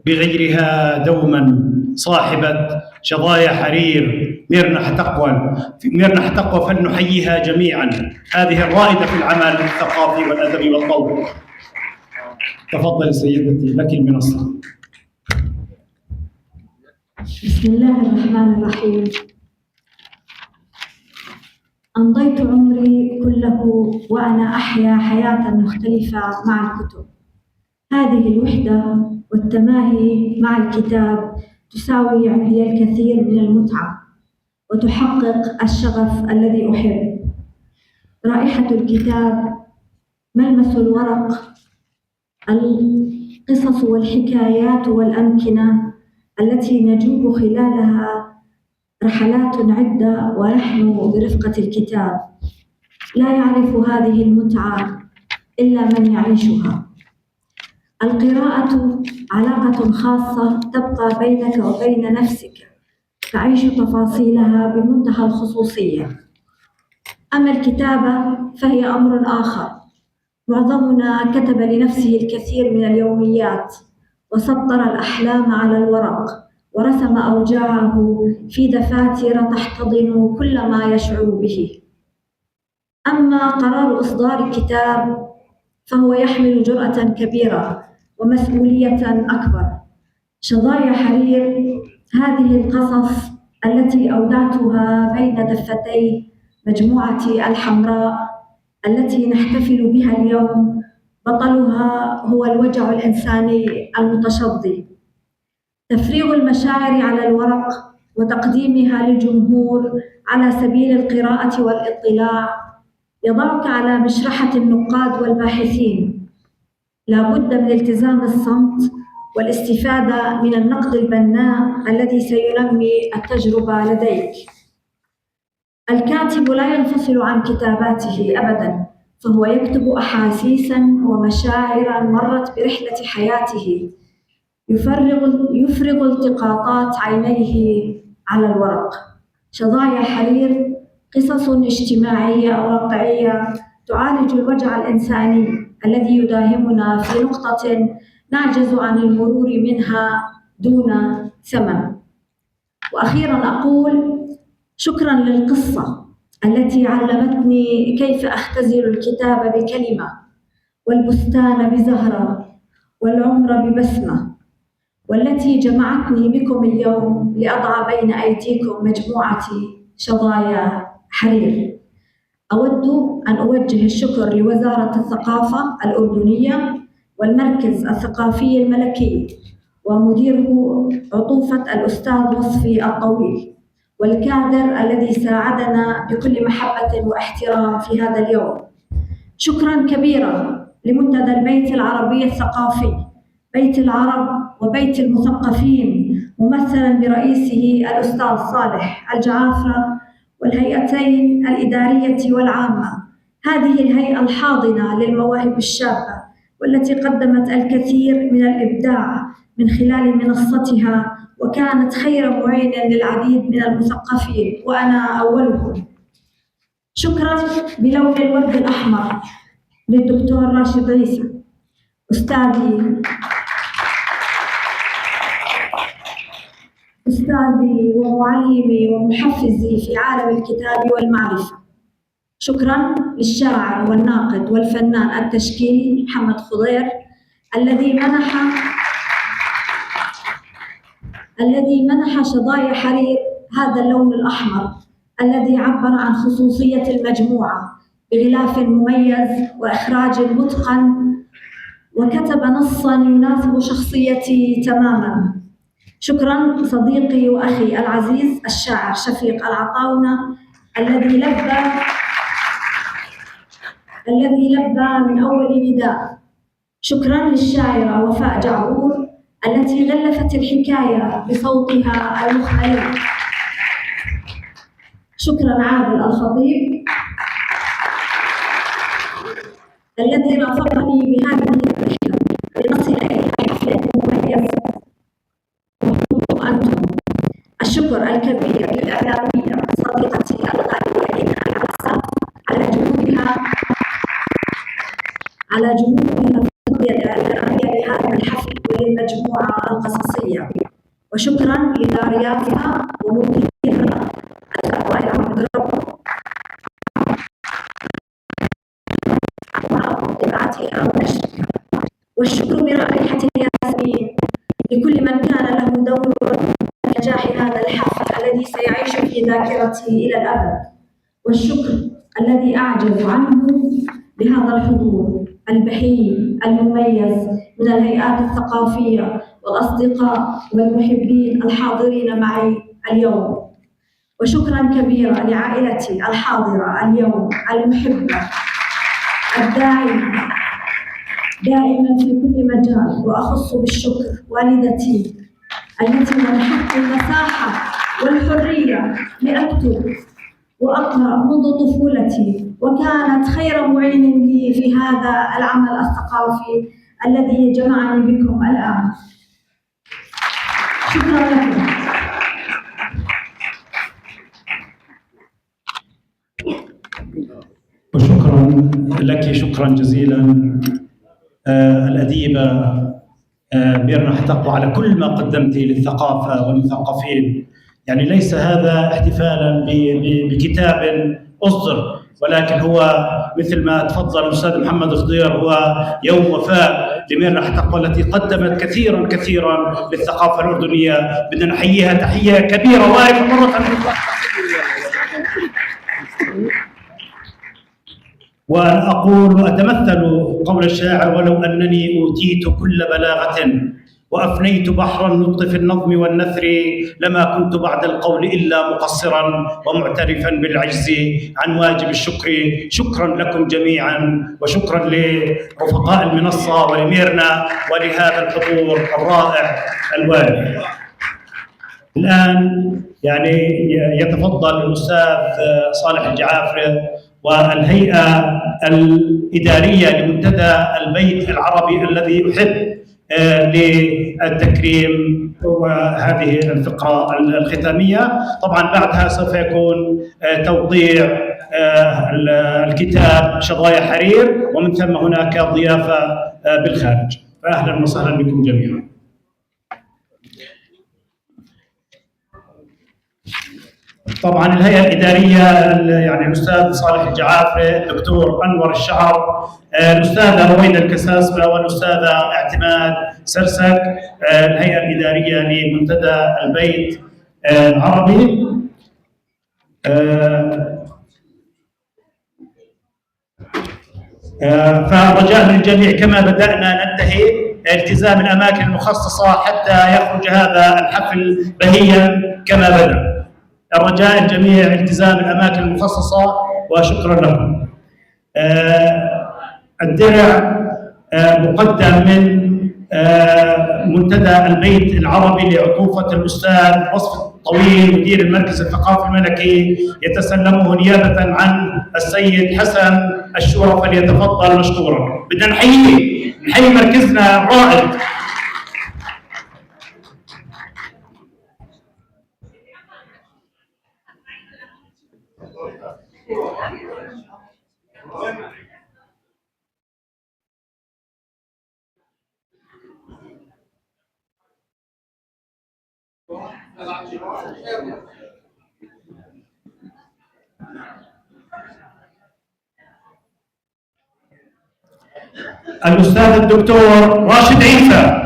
Speaker 1: بغيرها دوما صاحبة شظايا حرير ميرنا حتقوى فلنحييها جميعا، هذه الرائدة في العمل الثقافي والأدبي والقومي. تفضل سيدتي، لك المنصة.
Speaker 8: بسم الله الرحمن الرحيم. أمضيت عمري كله وأنا أحيا حياة مختلفة مع الكتب. هذه الوحدة والتماهي مع الكتاب تساوي عندي الكثير من المتعة وتحقق الشغف الذي أحب. رائحة الكتاب، ملمس الورق، القصص والحكايات والأمكنة التي نجوب خلالها رحلات عدة ونحن برفقة الكتاب. لا يعرف هذه المتعة إلا من يعيشها. القراءة علاقة خاصة تبقى بينك وبين نفسك، تعيش تفاصيلها بمنتهى الخصوصية. أما الكتابة فهي أمر آخر. معظمنا كتب لنفسه الكثير من اليوميات، وسطر الأحلام على الورق، ورسم أوجاعه في دفاتر تحتضن كل ما يشعر به. أما قرار إصدار كتاب فهو يحمل جرأة كبيرة ومسؤولية أكبر. شظايا حرير هذه القصص التي أودعتها بين دفتي مجموعتي الحمراء التي نحتفل بها اليوم. بطلها هو الوجع الإنساني المتشظي. تفريغ المشاعر على الورق وتقديمها للجمهور على سبيل القراءة والاطلاع يضعك على مشرحة النقاد والباحثين. لا بد من التزام الصمت
Speaker 10: والاستفادة من النقد البناء الذي سينمي التجربة لديك. الكاتب لا ينفصل عن كتاباته أبداً، فهو يكتب أحاسيساً ومشاعراً مرت برحلة حياته، يفرغ التقاطات عينيه على الورق. شظايا حرير قصص اجتماعية واقعية تعالج الوجع الإنساني الذي يداهمنا في نقطة نعجز عن المرور منها دون ثمن. وأخيراً أقول شكراً للقصة التي علمتني كيف أختزل الكتاب بكلمة، والبستان بزهرة، والعمر ببسمة، والتي جمعتني بكم اليوم لأضع بين أيديكم مجموعة شظايا حرير. أود أن أوجه الشكر لوزارة الثقافة الأردنية والمركز الثقافي الملكي ومديره عطوفة الأستاذ وصفي الطويل، والكادر الذي ساعدنا بكل محبة واحترام في هذا اليوم. شكراً كبيراً لمنتدى البيت العربي الثقافي، بيت العرب وبيت المثقفين، ممثلاً برئيسه الأستاذ صالح الجعافرة، والهيئتين الإدارية والعامة. هذه الهيئة الحاضنة للمواهب الشابة والتي قدمت الكثير من الإبداع من خلال منصتها، وكانت خير معين للعديد من المثقفين وأنا أولهم. شكراً بلون الورد الأحمر للدكتور راشد عيسى، أستاذي ومعلمي ومحفزي في عالم الكتاب والمعرفة. شكراً للشاعر والناقد والفنان التشكيلي محمد خضير الذي منح شظايا حرير هذا اللون الأحمر الذي عبر عن خصوصية المجموعة بغلاف مميز وإخراج متقن، وكتب نصاً يناسب شخصيتي تماماً. شكراً صديقي وأخي العزيز الشاعر شفيق العطاونة الذي لبى من أول نداء. شكراً للشاعرة وفاء جعبور التي غلفت الحكاية بصوتها المختلف. شكراً عادل الخطيب الذي رافقني بهذه الرحلة لنصل إلى حفل مميز. وأنتم الشكر الكبير للإعلامية صديقتي الغالية لنا العساف على جهودها في التغطية الإعلامية لهذا الحفل وللمجموعة القصصية. وشكراً لدارياتها ومديرها وائل عبد الرب وطباعتها ونشرها. والشكر برائحة الياسمين لكل من كان له دور في نجاح هذا الحفل الذي سيعيش في ذاكرتي إلى الأبد. والشكر الذي أعجز عنه لهذا الحضور البهيم المميز من الهيئات الثقافية والأصدقاء والمحبين الحاضرين معي اليوم. وشكراً كبيراً لعائلتي الحاضرة اليوم المحبة الداعمة دائماً في كل مجال، وأخص بالشكر والدتي التي منحتني المساحة والحرية لأكتب وأقرأ منذ طفولتي، وكانت خير معين لي في هذا العمل الثقافي الذي جمعني بكم الآن. شكراً لكم.
Speaker 1: وشكراً لك، شكراً جزيلاً الأديبة ميرنا حتقوى على كل ما قدمت للثقافة والمثقفين. يعني ليس هذا احتفالاً بكتاب أصدر، ولكن هو مثل ما تفضل الأستاذ محمد خضير هو يوم وفاء لميرنا حتقوى التي قدمت كثيراً للثقافة الأردنية. بدنا نحييها تحية كبيرة واقفة مرة. وأقول وأتمثل قول الشاعر: ولو أنني أوتيت كل بلاغة وأفنيت بحر النطق في النظم والنثر، لما كنت بعد القول إلا مقصرا ومعترفا بالعجز عن واجب الشكر. شكرا لكم جميعا، وشكرا لرفقاء المنصة ولميرنا ولهذا الحضور الرائع الوالي. الآن يعني يتفضل الأستاذ صالح الجعافري والهيئة الإدارية لمنتدى البيت العربي الذي يحب للتكريم وهذه الفقرة الختامية. طبعا بعدها سوف يكون توقيع الكتاب شظايا حرير، ومن ثم هناك ضيافة بالخارج. فأهلا وسهلا بكم جميعا. طبعا الهيئة الإدارية يعني الأستاذ صالح الجعافري، الدكتور أنور الشعر، الأستاذة رويدة الكساسبة، والأستاذة اعتماد سرسك، الهيئة الإدارية لمنتدى البيت العربي. فرجاء للجميع كما بدأنا ننتهي التزام الأماكن المخصصة حتى يخرج هذا الحفل بهيا كما بدأ. الرجاء الجميع التزام الأماكن المخصصة، وشكرا لكم. الدرع مقدم من منتدى البيت العربي لعطوفة الأستاذ وصف طويل مدير المركز الثقافي الملكي، يتسلمه نيابة عن السيد حسن الشورى، فليتفضل مشكورا. بدنا نحيي مركزنا الرائد. الأستاذ الدكتور راشد عيسى.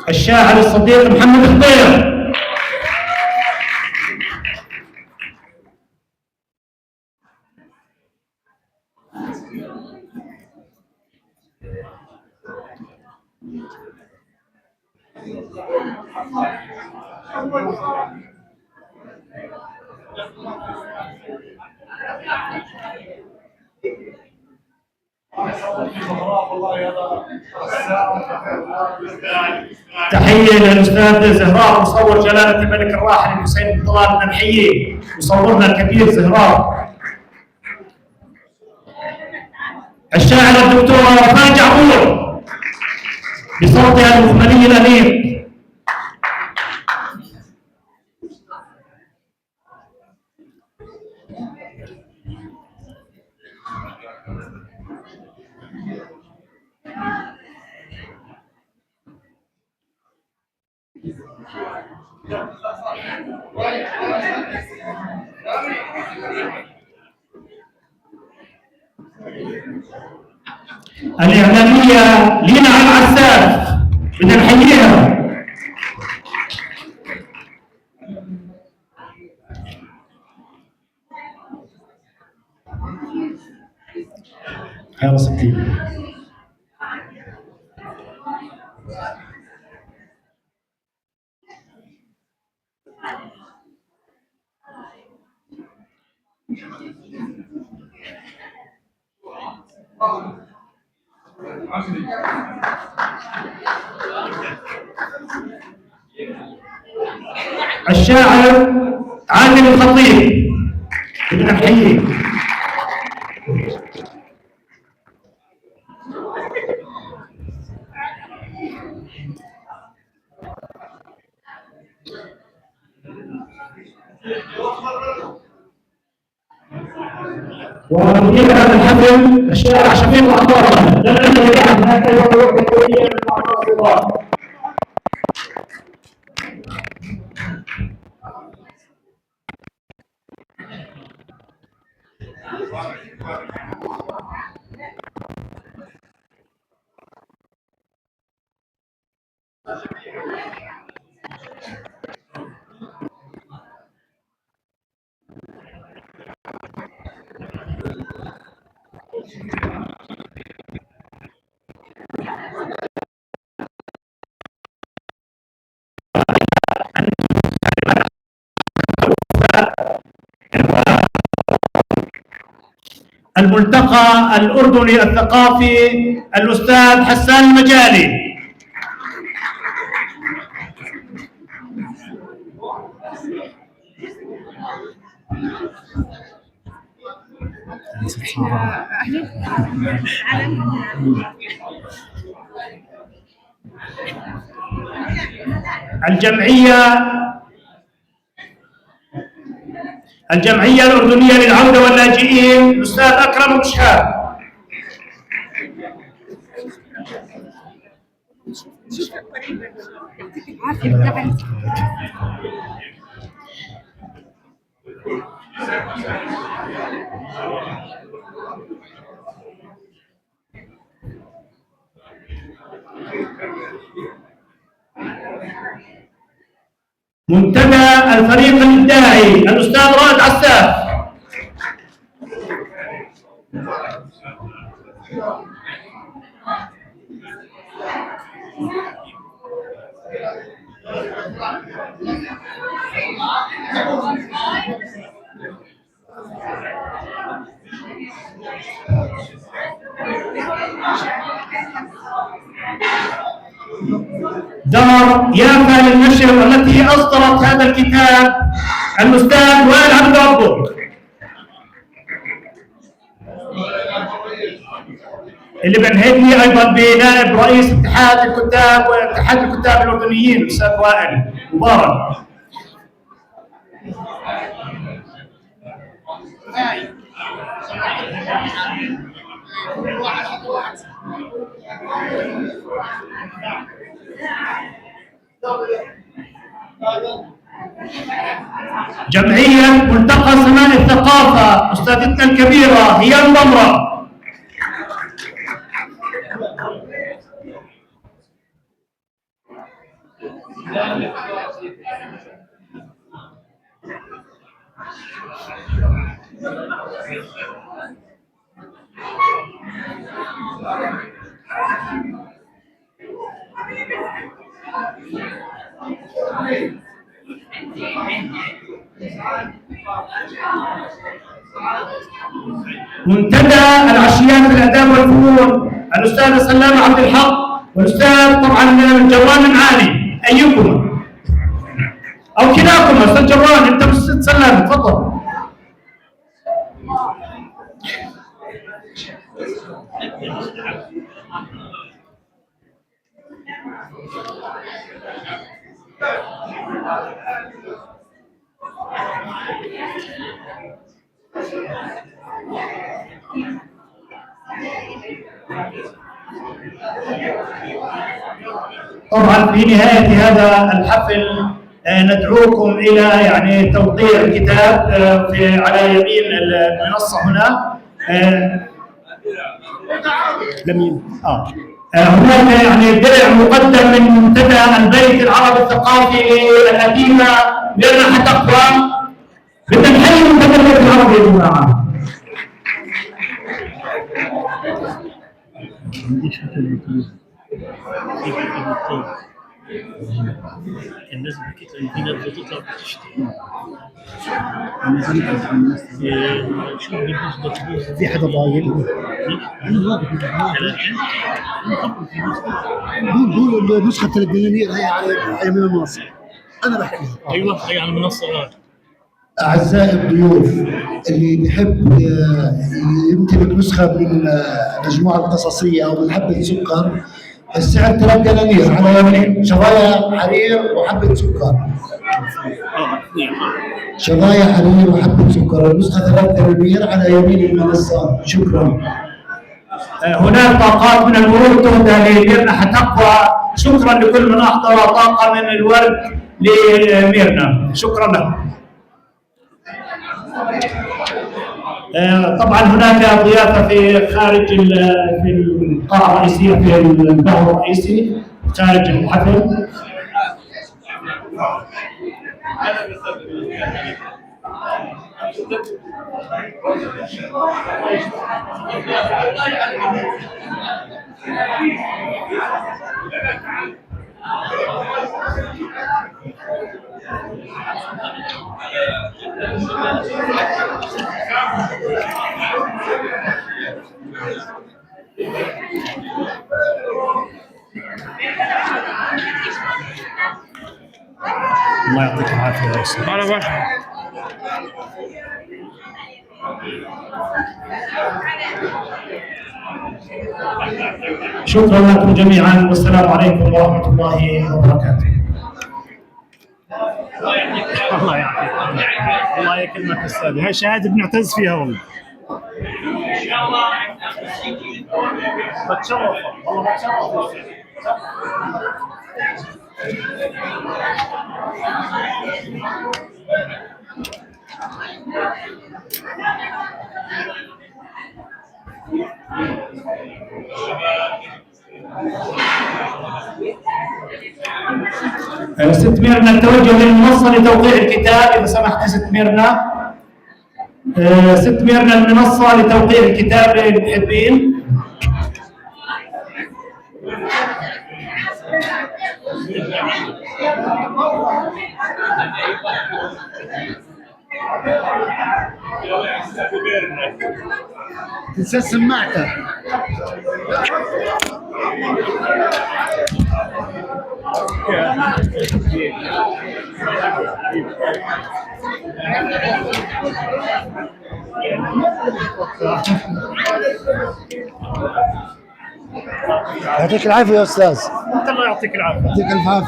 Speaker 1: الشاعر الصديق محمد خضير. تحية للأستاذ زهراء مصور جلالة الملك الراحل الحسين بن طلال، بدنا نحييه، مصورنا الكبير زهراء. الشاعر الدكتور وفاء جعفور بصوتها المخملي الأنيق. الإعلامية لينا العساف، بدنا نحييها. خير ستين. الشاعر عادل الخطيب، بدنا نحييه. ومدير هذا الحفل الشاعر شفيق الأخبار. الملتقى الأردني الثقافي الأستاذ حسان المجالي. الجمعية الأردنية للعودة واللاجئين الأستاذ أكرم أبو شهاب. منتدى الفريق الإبداعي الأستاذ رائد عساف. دار يافا للنشر التي أصدرت هذا الكتاب الأستاذ وائل عبد ربه، اللي بنهدني أيضا بنائب رئيس اتحاد الكتاب واتحاد الكتاب الأردنيين الأستاذ وائل مبارك. جمعية ملتقى سماء الثقافة أستاذتنا الكبيرة هيام ضمرة. منتدى العشيات في الآداب والفنون الأستاذ سلام عبد الحق والأستاذ طبعا جوان المعالي. أيكم أو كلاكم أستاذ جوان، أنت بس سلام تفضل. طبعا في نهاية هذا الحفل ندعوكم إلى يعني توقيع الكتاب على يمين المنصة هنا. هناك يعني درع مقدم من منتدى البيت العربي الثقافي الأديمة ميرنا حتقوى. بدنا نحيي منتدى البيت العربي يا جماعة.
Speaker 11: الناس بتطلع في ناس بتطلع بتشتري
Speaker 2: في حدا ضايل قول نسخة الدنانير هي على من المنصة. أنا بحكي
Speaker 11: أيوة هي على المنصة.
Speaker 2: أعزائي الضيوف اللي بحب يمتلك نسخة من المجموعة القصصية أو من حبة سكر، السعر 3 دنانير على يمين، شظايا حرير وحبة سكر. شظايا حرير وحبة سكر، النسخة 3 دنانير على يمين المنصة. شكرا.
Speaker 1: هناك طاقات من الورود تهدى لميرنا حتقوى. شكرا لكل من أحضر طاقة من الورد لميرنا. شكرا له. طبعا هناك ضيافه في خارج في القاعه الرئيسيه في القهوه الرئيسي خارج الحفل. الله يعطيك العافيه يا استاذ. شكرا لكم جميعا والسلام عليكم ورحمه الله وبركاته. الله يعطيك الله يكرمك استاذ، هاي شهاده بنعتز فيها والله. ان شاء الله بتشرف والله بتشرف. ست ميرنا التوجه للمنصة لتوقيع الكتاب إذا سمحت ست ميرنا. ست ميرنا المنصة لتوقيع الكتاب للمحبين.
Speaker 2: تنسى سماعته.
Speaker 12: يعطيك العافية يا أستاذ.
Speaker 1: الله يعطيك العافية.
Speaker 12: يعطيك العافية.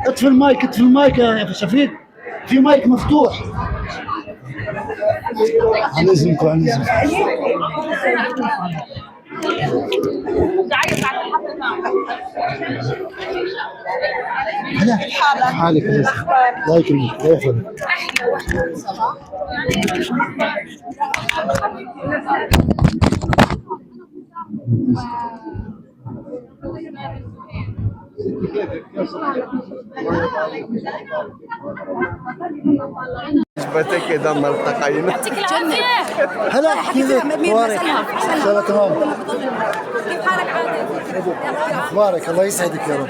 Speaker 12: اطفي المايك، اطفي المايك يا شفيق، في مايك مفتوح. عن إذنكم عن إذنكم. هلا حالك الله يكرمك الله يحفظك.
Speaker 13: نسبتك إذا ما التقينا.
Speaker 12: هلا احكي لك اخبارك. سلام تمام.
Speaker 10: كيف حالك عادل؟
Speaker 12: اخبارك الله يسعدك يا رب.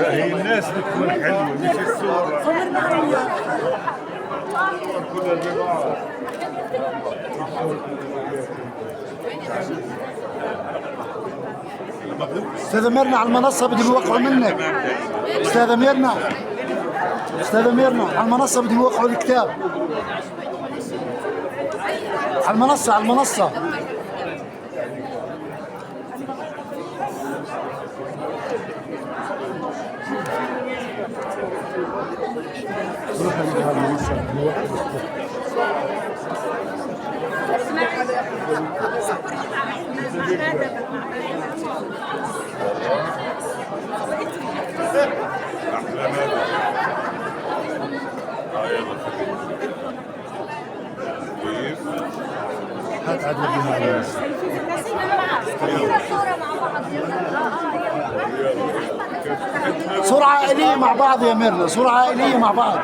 Speaker 13: هي الناس بتكون حلوة مش الصورة. كلها زي بعض.
Speaker 12: استاذة ميرنا على المنصة بدهم يوقعوا منك. استاذة ميرنا استاذة ميرنا على المنصة بدهم يوقعوا الكتاب. على المنصة على المنصة. روح على المنصة. هات عدد بها صورة عائلية مع بعض يا ميرنا، صورة عائلية مع بعض.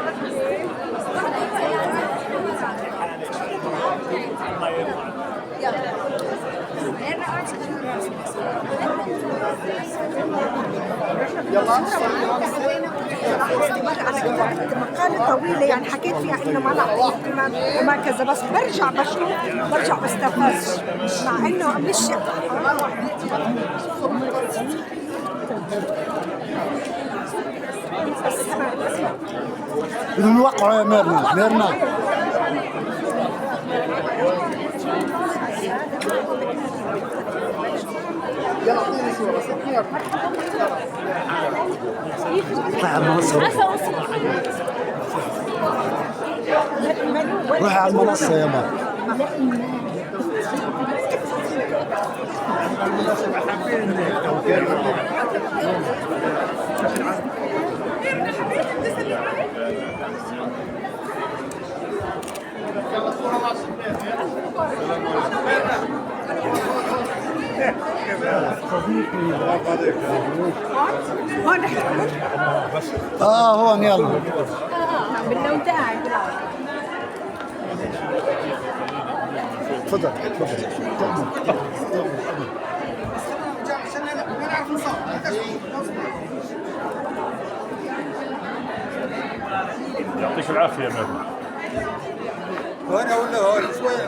Speaker 14: مقالة طويلة يعني حكيت فيها انه ما نعطيه اهتمام وما كذا، بس برجع بستفز مع انه مش
Speaker 12: بدهم يوقعوا يا ميرنا. يلا اعطيني صورة صغيرة. اطلع على المنصة. روح على المنصة يا مان. هون يلا.
Speaker 14: باللون تاعي
Speaker 12: تفضل
Speaker 13: يعطيك العافيه يا مهدي. هون ولا هون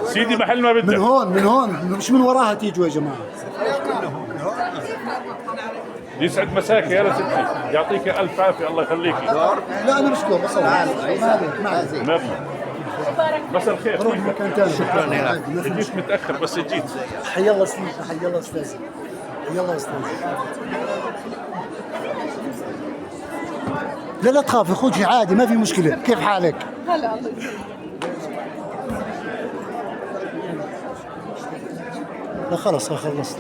Speaker 13: سيدي محل ما بدك.
Speaker 12: من هون مش من وراها تيجوا يا جماعه.
Speaker 13: يسعد مساك يا ستي، يعطيك الف عافيه، الله يخليكي.
Speaker 12: لا انا مشكور بس ما
Speaker 13: مساء الخير.
Speaker 12: روح مكان ثاني.
Speaker 13: شكرا يا جيت متاخر بس جيت.
Speaker 12: حي الله استاذ، حي الله استاذ، حي الله استاذ. لا تخافي، خذي عادي ما في مشكله. كيف حالك؟
Speaker 14: هلا الله
Speaker 12: لا خلص خلصت.